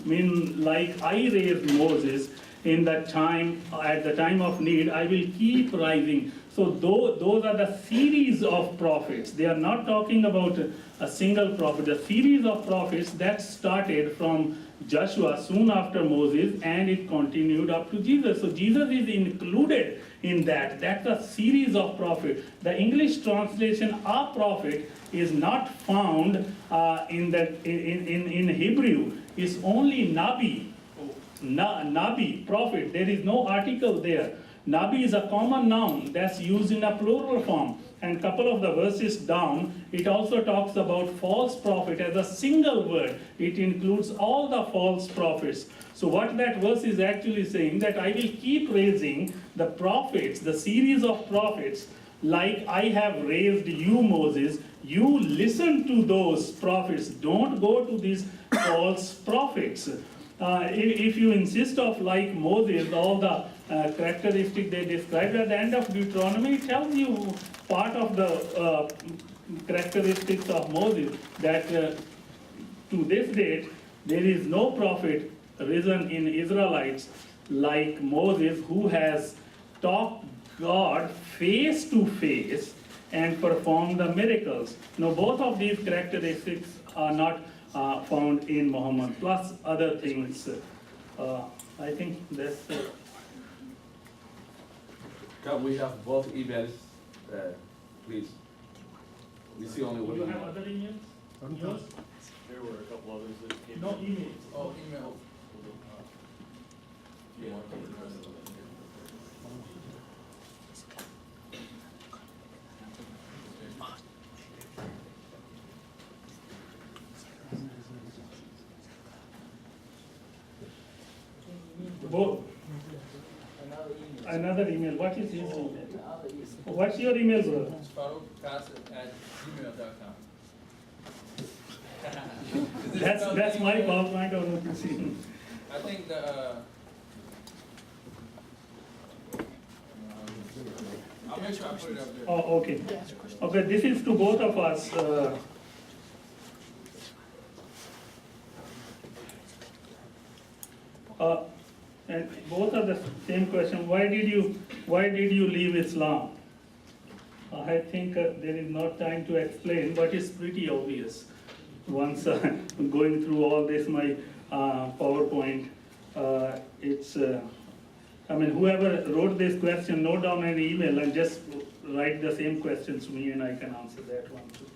like I raised Moses at the time of need. I will keep rising. So those are the series of prophets. They are not talking about a single prophet. A series of prophets that started from Joshua soon after Moses, and it continued up to Jesus. So Jesus is included in that. That's a series of prophets. The English translation "a prophet" is not found in Hebrew. It's only Nabi. Nabi, prophet. There is no article there. Nabi is a common noun that's used in a plural form. And couple of the verses down, it also talks about false prophet as a single word. It includes all the false prophets. So what that verse is actually saying, that I will keep raising the prophets, the series of prophets, like I have raised you, Moses. You listen to those prophets. Don't go to these false prophets. If you insist of like Moses, all the characteristic they described at the end of Deuteronomy, it tells you part of the characteristics of Moses, that to this date, there is no prophet risen in Israelites like Moses, who has talked God face to face and performed the miracles. Now, both of these characteristics are not found in Muhammad, plus other things. I think that's Can we have both emails, please? We see only Do one you have email. other emails? Yours? There were a couple others that came. No emails. Oh, email. Do you want to address them? Both. Another email. What is his email? What's your email, brother? FaroukKassim@gmail.com. That's my PowerPoint or OTC. I think the, I'll make sure I put it up there. Oh, okay. Okay, this is to both of us. And both are the same question. Why did you leave Islam? I think there is not time to explain, but it's pretty obvious. Once going through all this, my PowerPoint, I mean, whoever wrote this question, note down an email and just write the same questions to me and I can answer that one too.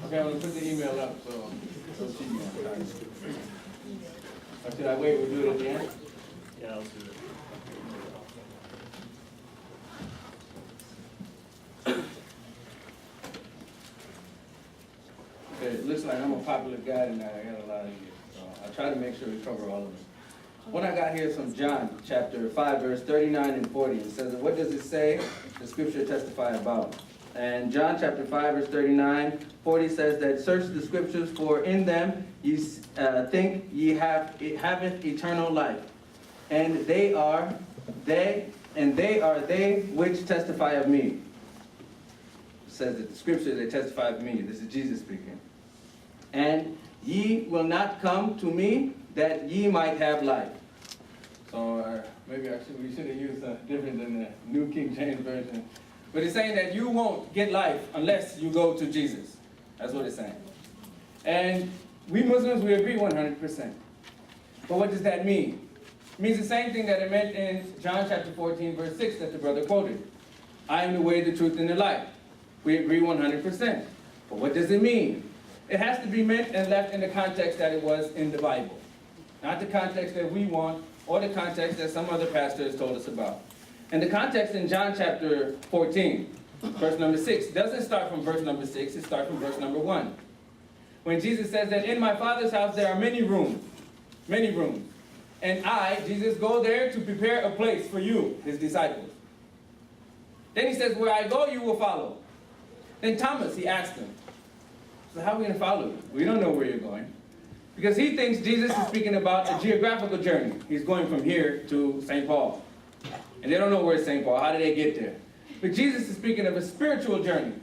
Okay, I'm gonna put the email up, so she can. Or should I wait, we'll do it at the end? Yeah, I'll do it. Okay, it looks like I'm a popular guy tonight, I got a lot of you, so I try to make sure we cover all of them. What I got here is from John, chapter 5, verse 39 and 40. It says, what does it say? The scripture testify about. And John chapter 5, verse 39, 40 says that, search the scriptures, for in them ye think ye haveth eternal life. And they are they which testify of me. It says that the scriptures, they testify of me. This is Jesus speaking. And ye will not come to me that ye might have life. So maybe we should have used different than the New King James Version. But it's saying that you won't get life unless you go to Jesus. That's what it's saying. And we Muslims, we agree 100%. But what does that mean? It means the same thing that it meant in John chapter 14, verse 6 that the brother quoted. I am the way, the truth, and the life. We agree 100%. But what does it mean? It has to be meant and left in the context that it was in the Bible. Not the context that we want, or the context that some other pastor has told us about. And the context in John chapter 14, verse number 6, doesn't start from verse number 6, it starts from verse number 1. When Jesus says that in my Father's house there are many rooms. And I, Jesus, go there to prepare a place for you, his disciples. Then he says, where I go, you will follow. Then Thomas, he asked him, so how are we going to follow you? We don't know where you're going. Because he thinks Jesus is speaking about a geographical journey. He's going from here to St. Paul. And they don't know where's St. Paul. How did they get there? But Jesus is speaking of a spiritual journey.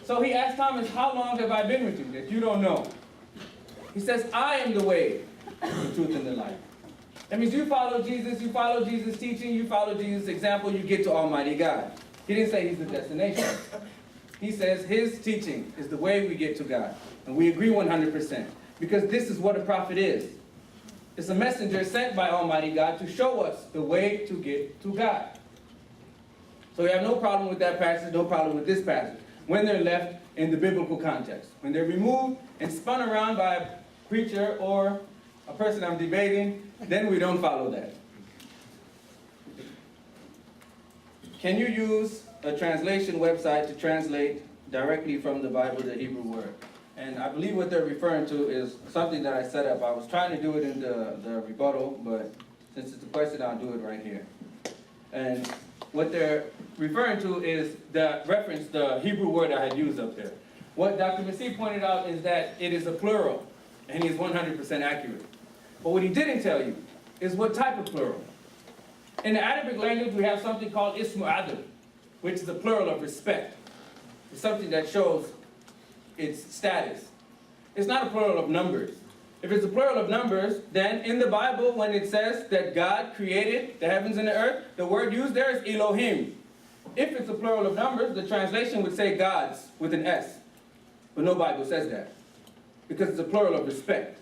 So he asked Thomas, how long have I been with you that you don't know? He says, I am the way, the truth, and the life. That means you follow Jesus' teaching, you follow Jesus' example, you get to Almighty God. He didn't say he's the destination. He says his teaching is the way we get to God. And we agree 100%. Because this is what a prophet is. It's a messenger sent by Almighty God to show us the way to get to God. So we have no problem with that passage, no problem with this passage, when they're left in the biblical context. When they're removed and spun around by a preacher or a person I'm debating, then we don't follow that. Can you use a translation website to translate directly from the Bible the Hebrew word? And I believe what they're referring to is something that I set up. I was trying to do it in the rebuttal, but since it's a question, I'll do it right here. And what they're referring to is the reference, the Hebrew word I had used up there. What Dr. Masih pointed out is that it is a plural, and he is 100% accurate. But what he didn't tell you is what type of plural. In the Arabic language, we have something called ismu adl, which is a plural of respect. It's something that shows its status. It's not a plural of numbers. If it's a plural of numbers, then in the Bible, when it says that God created the heavens and the earth, the word used there is Elohim. If it's a plural of numbers, the translation would say gods with an S. But no Bible says that, because it's a plural of respect.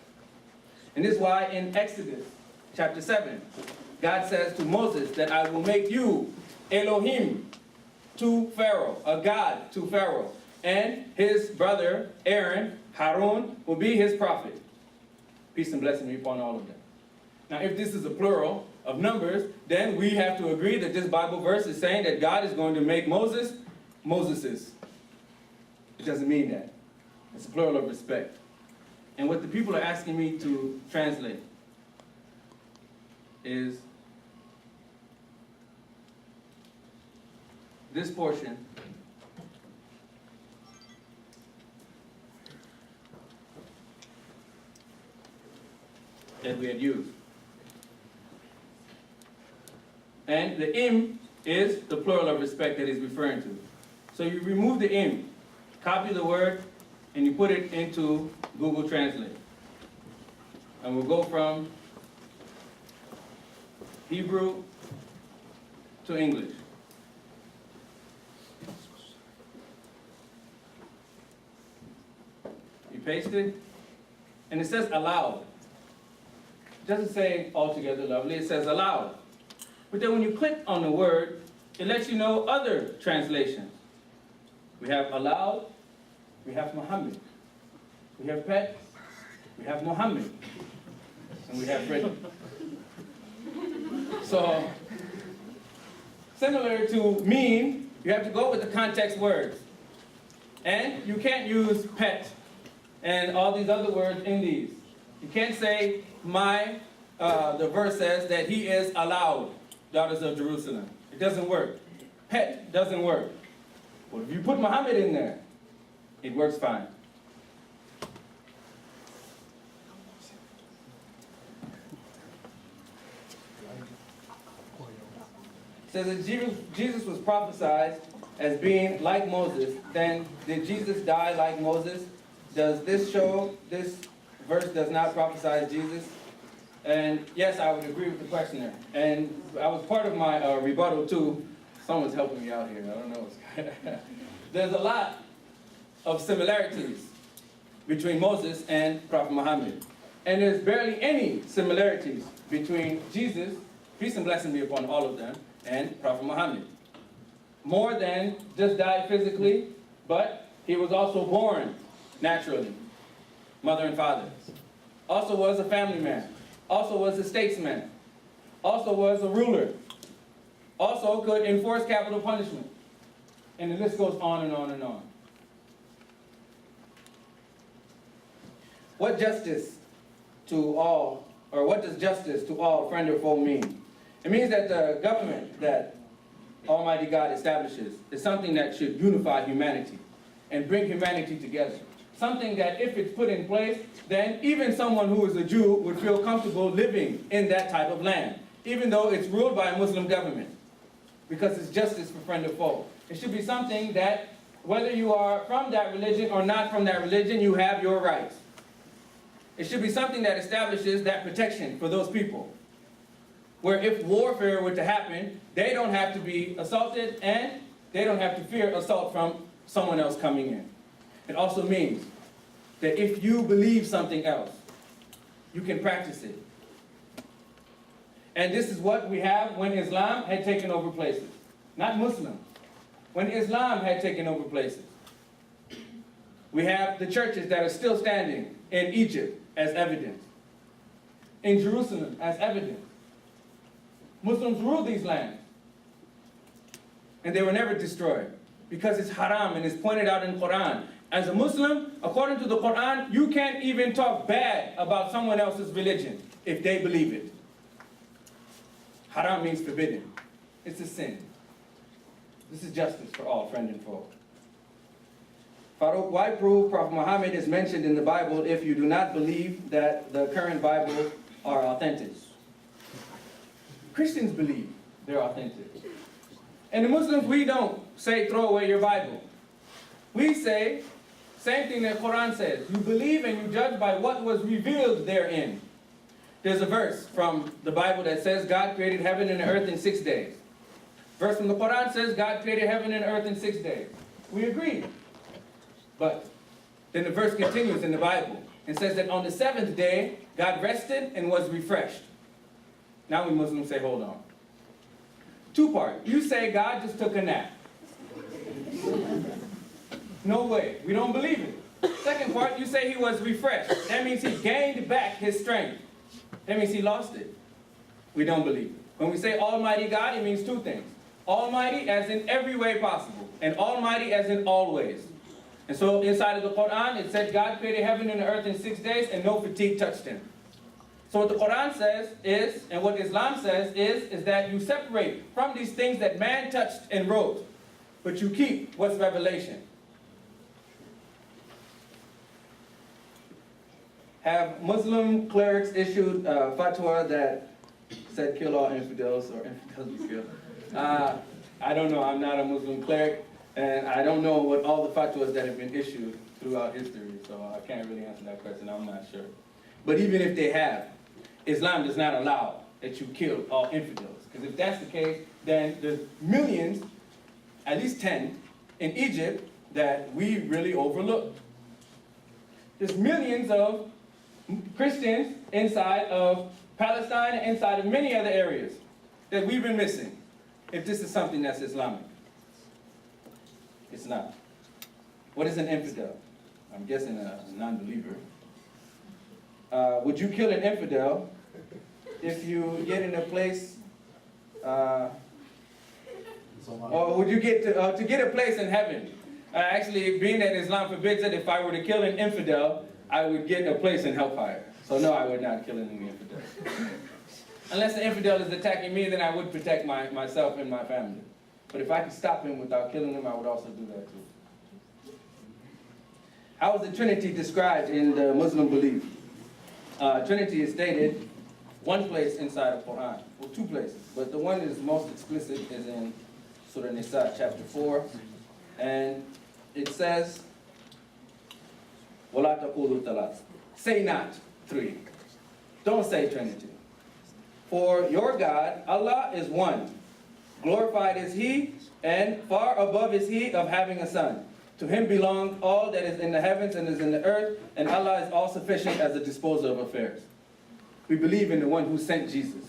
And this is why in Exodus chapter 7, God says to Moses that I will make you Elohim to Pharaoh, a God to Pharaoh. And his brother Aaron, Harun, will be his prophet. Peace and blessing be upon all of them. Now, if this is a plural of numbers, then we have to agree that this Bible verse is saying that God is going to make Moses, Moseses. It doesn't mean that. It's a plural of respect. And what the people are asking me to translate is this portion that we had used. And the im is the plural of respect that he's referring to. So you remove the im, copy the word, and you put it into Google Translate. And we'll go from Hebrew to English. You paste it, and it says allowed. It doesn't say altogether lovely, it says allowed. But then when you click on the word, it lets you know other translations. We have allowed, we have Muhammad, we have pet, we have Muhammad, and we have Freddie. So, similar to mean, you have to go with the context words. And you can't use pet and all these other words in these. You can't say, the verse says that he is allowed, daughters of Jerusalem. It doesn't work. Pet doesn't work. But if you put Muhammad in there, it works fine. It says that Jesus was prophesied as being like Moses. Then did Jesus die like Moses? Does this show this verse does not prophesy Jesus? And yes, I would agree with the questioner. And I was part of my rebuttal too. Someone's helping me out here. I don't know what's There's a lot of similarities between Moses and Prophet Muhammad. And there's barely any similarities between Jesus, peace and blessing be upon all of them, and Prophet Muhammad. More than just died physically, but he was also born naturally, mother and father. Also was a family man. Also was a statesman. Also was a ruler. Also could enforce capital punishment. And the list goes on and on and on. What justice to all, or what does justice to all, friend or foe mean? It means that the government that Almighty God establishes is something that should unify humanity and bring humanity together. Something that if it's put in place, then even someone who is a Jew would feel comfortable living in that type of land, even though it's ruled by a Muslim government, because it's justice for friend or foe. It should be something that, whether you are from that religion or not from that religion, you have your rights. It should be something that establishes that protection for those people, where if warfare were to happen, they don't have to be assaulted and they don't have to fear assault from someone else coming in. It also means that if you believe something else, you can practice it. And this is what we have when Islam had taken over places. Not Muslims. When Islam had taken over places. We have the churches that are still standing in Egypt as evidence. In Jerusalem as evidence. Muslims ruled these lands. And they were never destroyed. Because it's haram and it's pointed out in the Quran. As a Muslim, According to the Quran, you can't even talk bad about someone else's religion if they believe it. Haram means forbidden. It's a sin. This is justice for all, friend and foe. Farouk, why prove Prophet Muhammad is mentioned in the Bible if you do not believe that the current Bible are authentic? Christians believe they're authentic. And the Muslims, we don't say throw away your Bible. We say, same thing that Quran says. You believe and you judge by what was revealed therein. There's a verse from the Bible that says God created heaven and earth in 6 days. Verse from the Quran says God created heaven and earth in 6 days. We agree. But then the verse continues in the Bible and says that on the 7th day, God rested and was refreshed. Now we Muslims say, hold on. Two parts. You say God just took a nap. No way. We don't believe it. Second part, you say he was refreshed. That means he gained back his strength. That means he lost it. We don't believe it. When we say Almighty God, it means two things. Almighty as in every way possible, and Almighty as in all ways. And so inside of the Quran, it said God created heaven and the earth in 6 days and no fatigue touched him. So what the Quran says is, and what Islam says is that you separate from these things that man touched and wrote, but you keep what's revelation. Have Muslim clerics issued fatwa that said kill all infidels or infidels be killed? I don't know. I'm not a Muslim cleric, and I don't know what all the fatwas that have been issued throughout history, so I can't really answer that question. I'm not sure. But even if they have, Islam does not allow that you kill all infidels. Because if that's the case, then there's millions, at least 10, in Egypt that we really overlooked. There's millions of Christians inside of Palestine and inside of many other areas that we've been missing. If this is something that's Islamic. It's not. What is an infidel? I'm guessing a non-believer. Would you kill an infidel if you get in a place, or would you get to get a place in heaven? Actually, being that Islam forbids it, if I were to kill an infidel, I would get a place in hellfire. So no, I would not kill an infidel. Unless the infidel is attacking me, then I would protect myself and my family. But if I could stop him without killing him, I would also do that too. How is the Trinity described in the Muslim belief? Trinity is stated one place inside of Quran. Well, two places. But the one that is most explicit is in Surah Nisa, chapter 4. And it says, وَلَا تَقُولُوا ثَلَاث. Say not three. Don't say Trinity. For your God, Allah, is one. Glorified is He, and far above is He of having a son. To Him belongs all that is in the heavens and is in the earth, and Allah is all-sufficient as a disposer of affairs. We believe in the one who sent Jesus.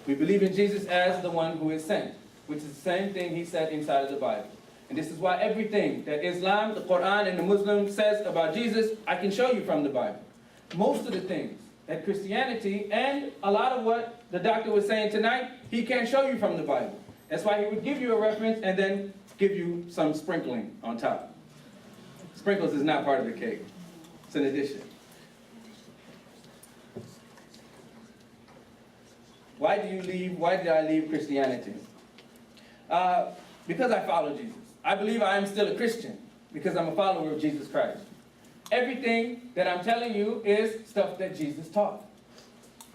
We believe in Jesus as the one who is sent, which is the same thing He said inside of the Bible. And this is why everything that Islam, the Quran, and the Muslim says about Jesus, I can show you from the Bible. Most of the things that Christianity and a lot of what the doctor was saying tonight, he can't show you from the Bible. That's why he would give you a reference and then give you some sprinkling on top. Sprinkles is not part of the cake. It's an addition. Why did I leave Christianity? Because I follow Jesus. I believe I am still a Christian because I'm a follower of Jesus Christ. Everything that I'm telling you is stuff that Jesus taught.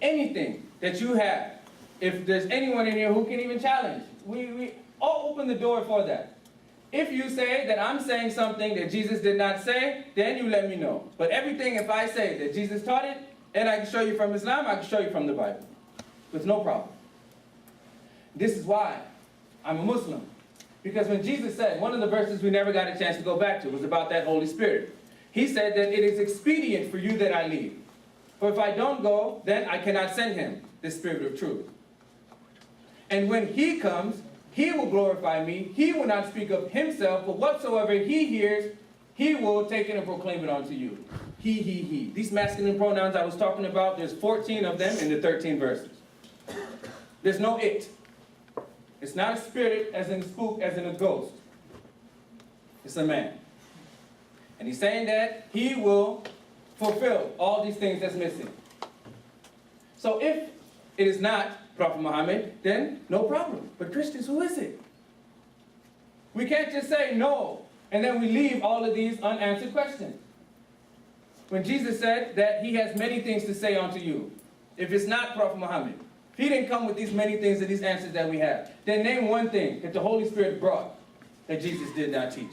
Anything that you have, if there's anyone in here who can even challenge, we all open the door for that. If you say that I'm saying something that Jesus did not say, then you let me know. But everything, if I say that Jesus taught it, and I can show you from Islam, I can show you from the Bible. With no problem. This is why I'm a Muslim. Because when Jesus said, one of the verses we never got a chance to go back to was about that Holy Spirit. He said that it is expedient for you that I leave. For if I don't go, then I cannot send him, the Spirit of truth. And when he comes, he will glorify me. He will not speak of himself, but whatsoever he hears, he will take it and proclaim it unto you. He. These masculine pronouns I was talking about, there's 14 of them in the 13 verses. There's no it. It's not a spirit as in spook, as in a ghost. It's a man. And he's saying that he will fulfill all these things that's missing. So if it is not Prophet Muhammad, then no problem. But Christians, who is it? We can't just say no, and then we leave all of these unanswered questions. When Jesus said that he has many things to say unto you, if it's not Prophet Muhammad, if he didn't come with these many things and these answers that we have, then name one thing that the Holy Spirit brought that Jesus did not teach.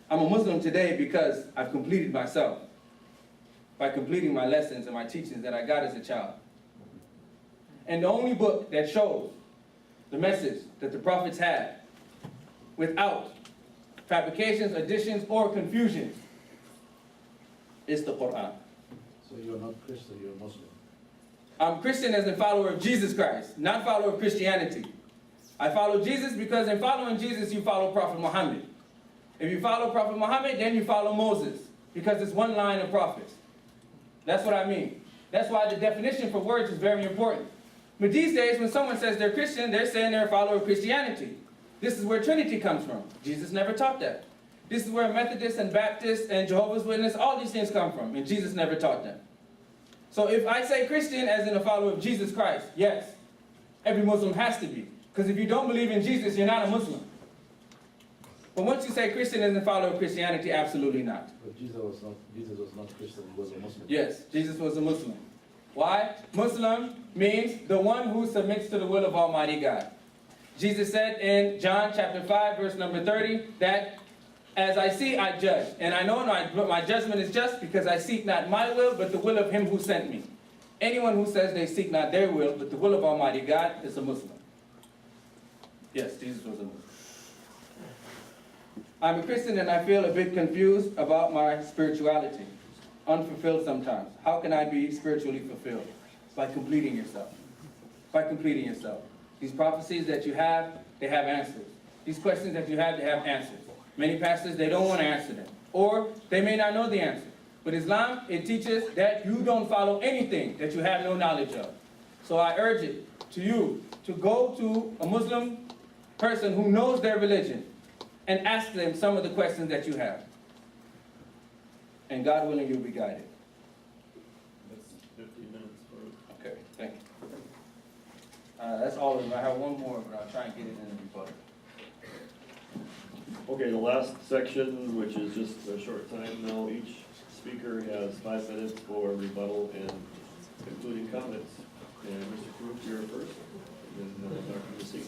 I'm a Muslim today because I've completed myself by completing my lessons and my teachings that I got as a child. And the only book that shows the message that the prophets had without fabrications, additions, or confusions is the Quran. So you're not Christian, you're Muslim. I'm Christian as a follower of Jesus Christ, not follower of Christianity. I follow Jesus because in following Jesus, you follow Prophet Muhammad. If you follow Prophet Muhammad, then you follow Moses, because it's one line of prophets. That's what I mean. That's why the definition for words is very important. But these days, when someone says they're Christian, they're saying they're a follower of Christianity. This is where Trinity comes from. Jesus never taught that. This is where Methodists and Baptists and Jehovah's Witnesses, all these things come from, and Jesus never taught them. So if I say Christian as in a follower of Jesus Christ, yes, every Muslim has to be. Because if you don't believe in Jesus, you're not a Muslim. But once you say Christian as a follower of Christianity, absolutely not. But Jesus was not Christian, he was a Muslim. Yes, Jesus was a Muslim. Why? Muslim means the one who submits to the will of Almighty God. Jesus said in John chapter 5, verse number 30, that as I see, I judge. And I know my judgment is just because I seek not my will, but the will of him who sent me. Anyone who says they seek not their will, but the will of Almighty God is a Muslim. Yes, Jesus was a Muslim. I'm a Christian and I feel a bit confused about my spirituality. Unfulfilled sometimes. How can I be spiritually fulfilled? By completing yourself. By completing yourself. These prophecies that you have, they have answers. These questions that you have, they have answers. Many pastors, they don't want to answer them. Or they may not know the answer. But Islam, it teaches that you don't follow anything that you have no knowledge of. So I urge it to you to go to a Muslim person who knows their religion and ask them some of the questions that you have. And God willing, you'll be guided. That's 15 minutes for Okay, thank you. That's all of them. I have one more, but I'll try and get it in the rebuttal. Okay, the last section, which is just a short time now, each speaker has 5 minutes for rebuttal and concluding comments. And Mr. Krug, you're first, and then Dr. Nassim.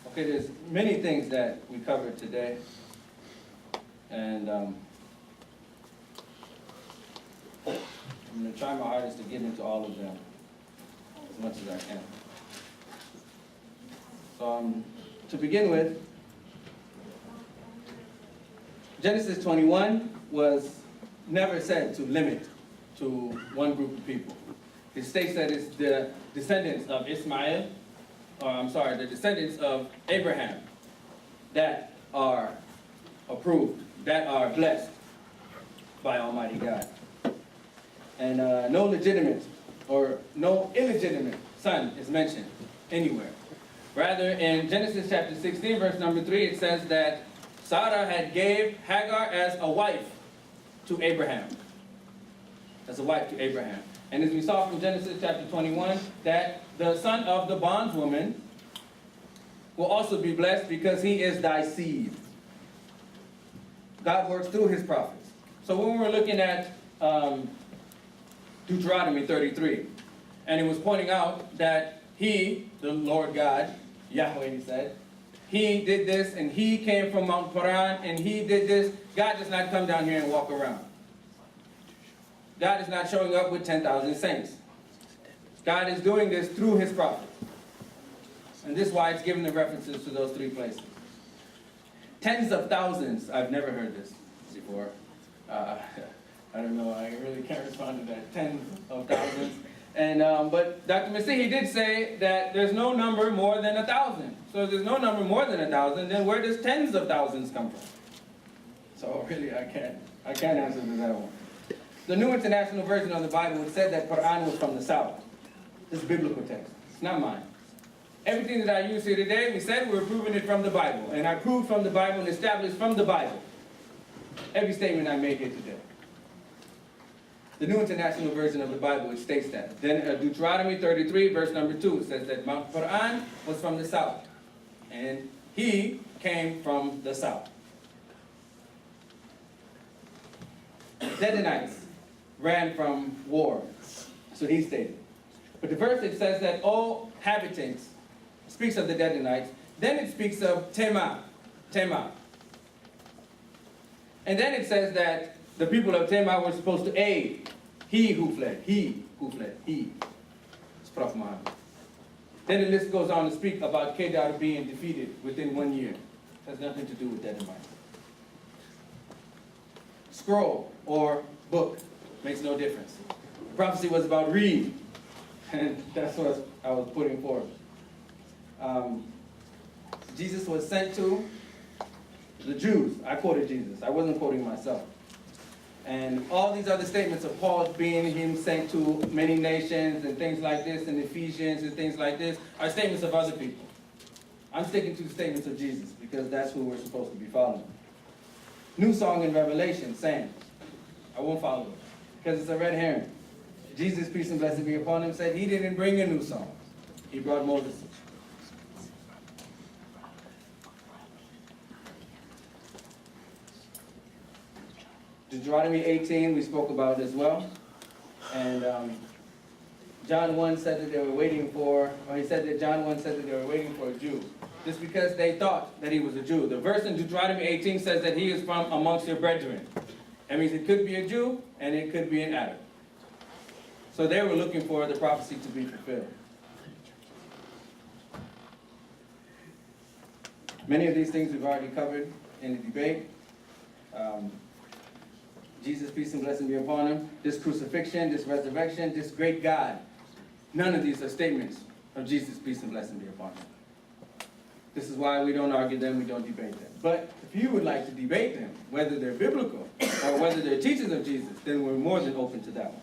Okay, there's many things that we covered today. And I'm going to try my hardest to get into all of them as much as I can. So to begin with, Genesis 21 was never said to limit to one group of people. It states that it's the descendants of Ishmael, the descendants of Abraham that are approved, that are blessed by Almighty God. And no legitimate or no illegitimate son is mentioned anywhere. Rather, in Genesis chapter 16, verse number 3, it says that Sarah had gave Hagar as a wife to Abraham. As a wife to Abraham. And as we saw from Genesis chapter 21, that the son of the bondwoman will also be blessed because he is thy seed. God works through his prophets. So when we were looking at Deuteronomy 33, and it was pointing out that he, the Lord God, Yahweh, he said, he did this, and he came from Mount Paran, and he did this. God does not come down here and walk around. God is not showing up with 10,000 saints. God is doing this through his prophets. And this is why it's given the references to those 3 places. Tens of thousands, I've never heard this before. I don't know, I really can't respond to that. Tens of thousands. And, but Dr. Masih did say that there's no number more than 1,000. So if there's no number more than 1,000, then where does tens of thousands come from? So really, I can't answer to that one. The New International Version of the Bible said that Quran was from the South. This is biblical text. It's not mine. Everything that I use here today, we said we're proving it from the Bible. And I proved from the Bible and established from the Bible every statement I make here today. The New International Version of the Bible, it states that. Then Deuteronomy 33, verse number 2, it says that Mount Paran was from the south. And he came from the south. Dedanites ran from war. That's what he stated. But the verse, it says that all habitants, speaks of the Dedanites. Then it speaks of Tema. And then it says that the people of Tema were supposed to aid he who fled. It's Prophet Muhammad. Then the list goes on to speak about Kedar being defeated within 1 year. It has nothing to do with Dedanites. Scroll or book makes no difference. The prophecy was about reed, and that's what I was putting forth. Jesus was sent to the Jews. I quoted Jesus. I wasn't quoting myself. And all these other statements of Paul being him sent to many nations and things like this, and Ephesians and things like this, are statements of other people. I'm sticking to the statements of Jesus because that's who we're supposed to be following. New song in Revelation, same. I won't follow it because it's a red herring. Jesus, peace and blessing be upon him, said he didn't bring a new song. He brought Moses. Deuteronomy 18 we spoke about as well. And John 1 said that they were waiting for, or he said that John 1 said that they were waiting for a Jew. Just because they thought that he was a Jew. The verse in Deuteronomy 18 says that he is from amongst your brethren. That means it could be a Jew and it could be an Arab. So they were looking for the prophecy to be fulfilled. Many of these things we've already covered in the debate. Jesus, peace and blessing be upon him. This crucifixion, this resurrection, this great God. None of these are statements of Jesus, peace and blessing be upon him. This is why we don't argue them, we don't debate them. But if you would like to debate them, whether they're biblical or whether they're teachers of Jesus, then we're more than open to that one.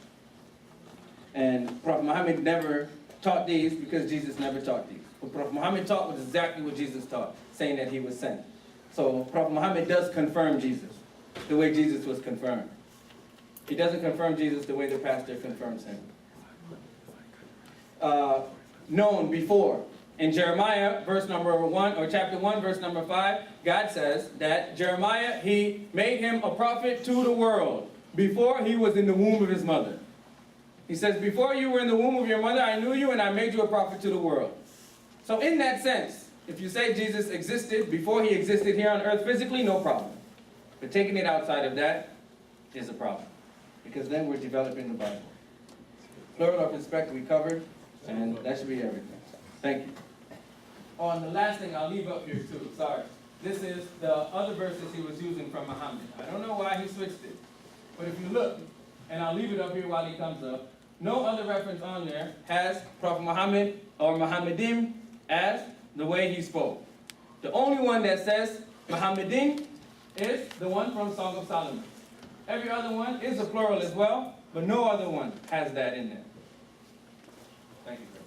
And Prophet Muhammad never taught these because Jesus never taught these. What Prophet Muhammad taught was exactly what Jesus taught, saying that he was sent. So Prophet Muhammad does confirm Jesus the way Jesus was confirmed. He doesn't confirm Jesus the way the pastor confirms him. Known before. In Jeremiah, verse number 1, or chapter 1, verse number 5, God says that Jeremiah, he made him a prophet to the world before he was in the womb of his mother. He says, before you were in the womb of your mother, I knew you and I made you a prophet to the world. So in that sense, if you say Jesus existed before he existed here on earth physically, no problem. But taking it outside of that is a problem. Because then we're developing the Bible. Plural of respect we covered, and that should be everything. Thank you. Oh, and the last thing I'll leave up here too, sorry. This is the other verses he was using from Muhammad. I don't know why he switched it. But if you look, and I'll leave it up here while he comes up, no other reference on there has Prophet Muhammad or Muhammadim as the way he spoke. The only one that says Muhammadin is the one from Song of Solomon. Every other one is a plural as well, but no other one has that in there. Thank you, sir.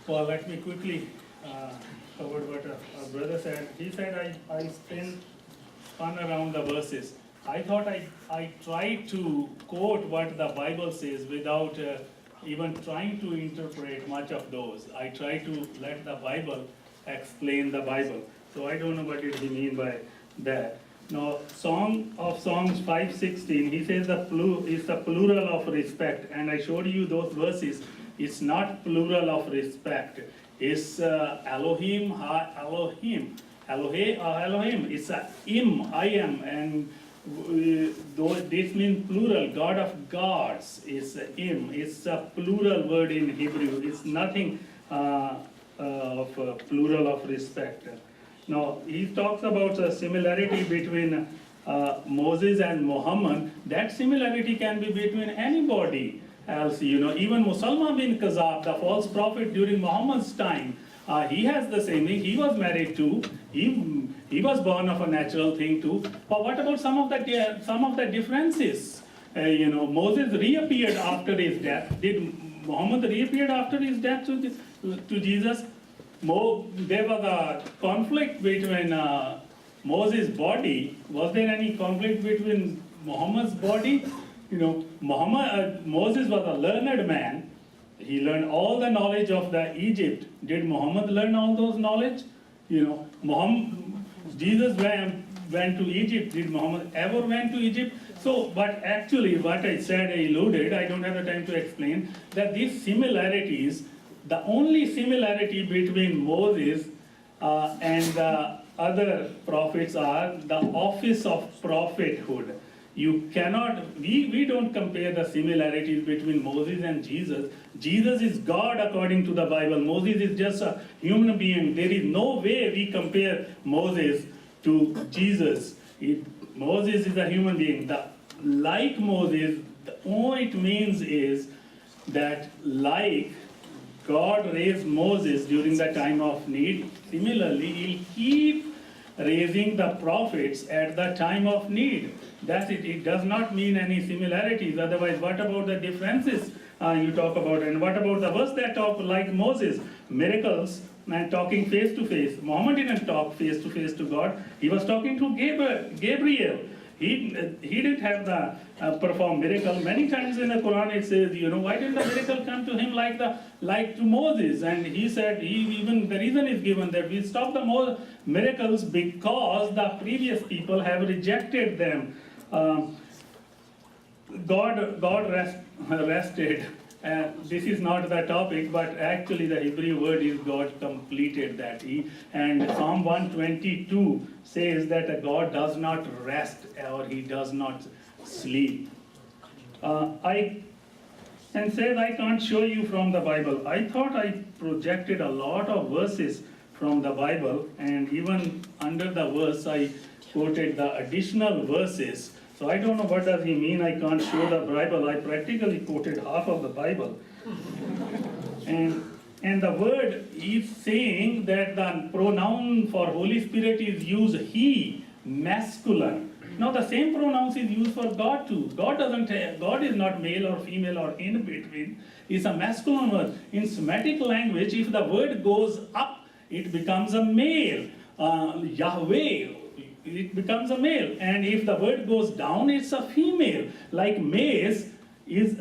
Well, let me quickly cover what our brother said. He said I spun around the verses. I thought I tried to quote what the Bible says without even trying to interpret much of those. I try to let the Bible explain the Bible. So I don't know what did he mean by that. Now, Song of Songs 5:16, he says it's the plural of respect, and I showed you those verses. It's not plural of respect. It's Elohim, Ha Elohim. Elohim. It's I am, and though this means plural, God of gods is im. It's a plural word in Hebrew. It's nothing of plural of respect. Now, he talks about the similarity between Moses and Muhammad. That similarity can be between anybody else. Even Musalman bin Kazab, the false prophet during Muhammad's time, he has the same thing. He was married too. He was born of a natural thing too. But what about some of the differences? Moses reappeared after his death. Did Muhammad reappeared after his death to Jesus? There was a conflict between Moses' body. Was there any conflict between Muhammad's body? Moses was a learned man. He learned all the knowledge of the Egypt. Did Muhammad learn all those knowledge? Jesus went to Egypt. Did Muhammad ever went to Egypt? So, but actually what I said, I alluded, I don't have the time to explain, that these similarities, the only similarity between Moses and the other prophets are the office of prophethood. You cannot, we don't compare the similarities between Moses and Jesus. Jesus is God according to the Bible. Moses is just a human being. There is no way we compare Moses to Jesus. Moses is a human being. Like Moses, all it means is that like God raised Moses during the time of need, similarly, he'll keep raising the prophets at the time of need. That's it. It does not mean any similarities. Otherwise, what about the differences you talk about? And what about the verse that talk like Moses? Miracles and talking face to face. Muhammad didn't talk face to God. He was talking to Gabriel. He didn't have the perform miracle. Many times in the Quran it says, why didn't the miracle come to him like to Moses? And he said, even the reason is given that we stop the miracles because the previous people have rejected them. God rested. This is not the topic, but actually the Hebrew word is God completed that. And Psalm 122 says that God does not rest or he does not sleep. And says I can't show you from the Bible. I thought I projected a lot of verses from the Bible, and even under the verse I quoted the additional verses. So I don't know what does he mean, I can't show the Bible. I practically quoted half of the Bible. And the word is saying that the pronoun for Holy Spirit is used he, masculine. Now the same pronouns is used for God too. God is not male or female or in between. It's a masculine word. In Semitic language, if the word goes up, it becomes a male. Yahweh, it becomes a male. And if the word goes down, it's a female. Like maze is,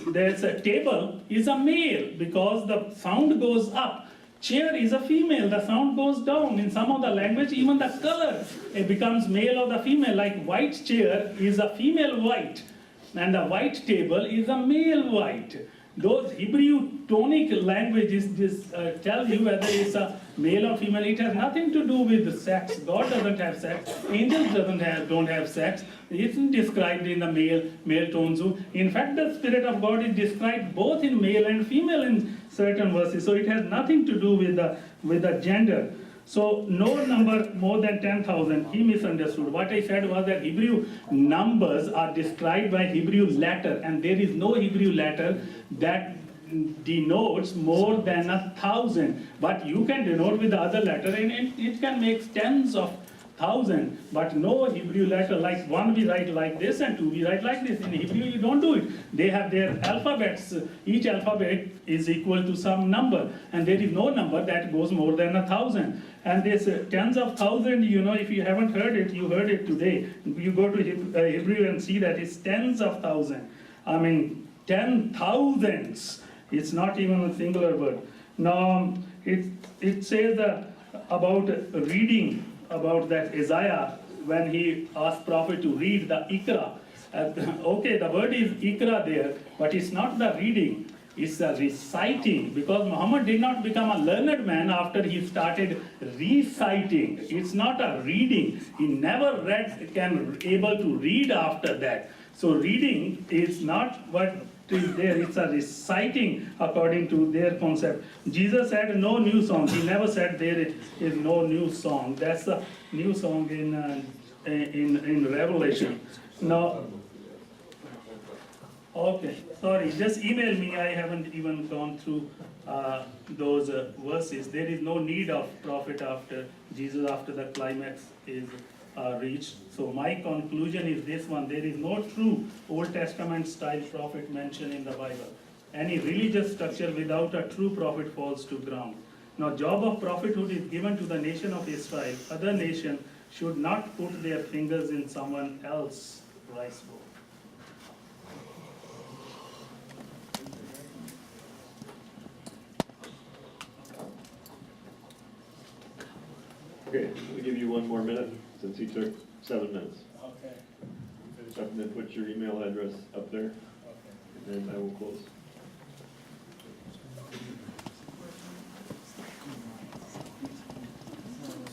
there's a table is a male because the sound goes up. Chair is a female, the sound goes down. In some of the language, even the color, it becomes male or the female. Like white chair is a female white, and the white table is a male white. Those Hebrew tonic languages tell you whether it's a male or female. It has nothing to do with sex. God doesn't have sex. Angels don't have sex. It's described in the male tones. In fact, the Spirit of God is described both in male and female in certain verses. So it has nothing to do with the gender. So no number more than 10,000, he misunderstood. What I said was that Hebrew numbers are described by Hebrew letter, and there is no Hebrew letter that denotes more than 1,000. But you can denote with the other letter, and it can make tens of thousands. But no Hebrew letter, like one we write like this and two we write like this. In Hebrew you don't do it. They have their alphabets. Each alphabet is equal to some number, and there is no number that goes more than 1,000. And this tens of thousands, if you haven't heard it, you heard it today. You go to Hebrew and see that it's tens of thousands. I mean, 10,000s. It's not even a singular word. Now, it says about reading, about that Isaiah, when he asked prophet to read the Ikra. Okay, the word is Ikra there, but it's not the reading. It's a reciting, because Muhammad did not become a learned man after he started reciting. It's not a reading. He never able to read after that. So reading is not what is there, it's a reciting according to their concept. Jesus had no new song. He never said there is no new song. That's a new song in Revelation. Now, okay, sorry, just email me. I haven't even gone through those verses. There is no need of prophet after Jesus, after the climax is reached. So my conclusion is this one: there is no true Old Testament style prophet mentioned in the Bible. Any religious structure without a true prophet falls to ground. Now, job of prophethood is given to the nation of Israel. Other nation should not put their fingers in someone else's rice bowl. Okay, we'll give you one more minute, since he took 7 minutes. Okay. And then put your email address up there, and then I will close.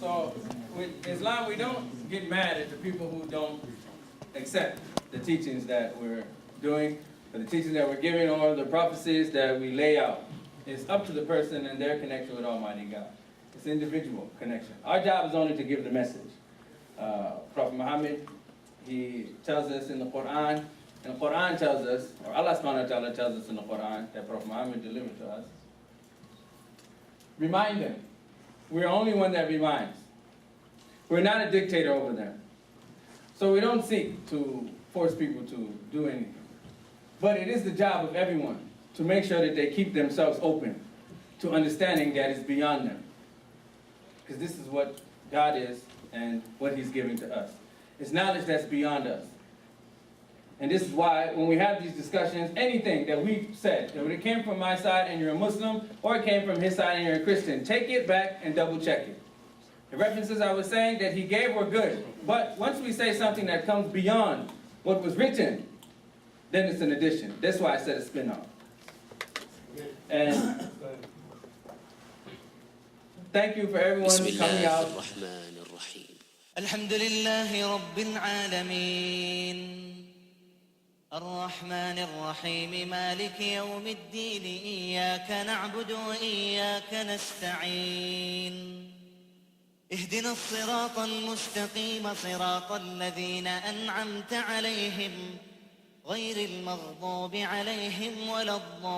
So with Islam, we don't get mad at the people who don't accept the teachings that we're doing, or the teachings that we're giving, or the prophecies that we lay out. It's up to the person and their connection with Almighty God. It's individual connection. Our job is only to give the message. Prophet Muhammad, he tells us in the Quran, and the Quran tells us, or Allah subhanahu wa ta'ala tells us in the Quran that Prophet Muhammad delivered to us. Remind them. We're the only one that reminds. We're not a dictator over them. So we don't seek to force people to do anything. But it is the job of everyone to make sure that they keep themselves open to understanding that it's beyond them. Because this is what God is and what He's giving to us. It's knowledge that's beyond us. And this is why when we have these discussions, anything that we've said, that when it came from my side and you're a Muslim, or it came from his side and you're a Christian, take it back and double check it. The references I was saying that he gave were good. But once we say something that comes beyond what was written, then it's an addition. That's why I said a spin-off. And thank you for everyone coming out. الحمد لله رب العالمين الرحمن الرحيم مالك يوم الدين إياك نعبد وإياك نستعين اهدنا الصراط المستقيم صراط الذين أنعمت عليهم غير المغضوب عليهم ولا الضالين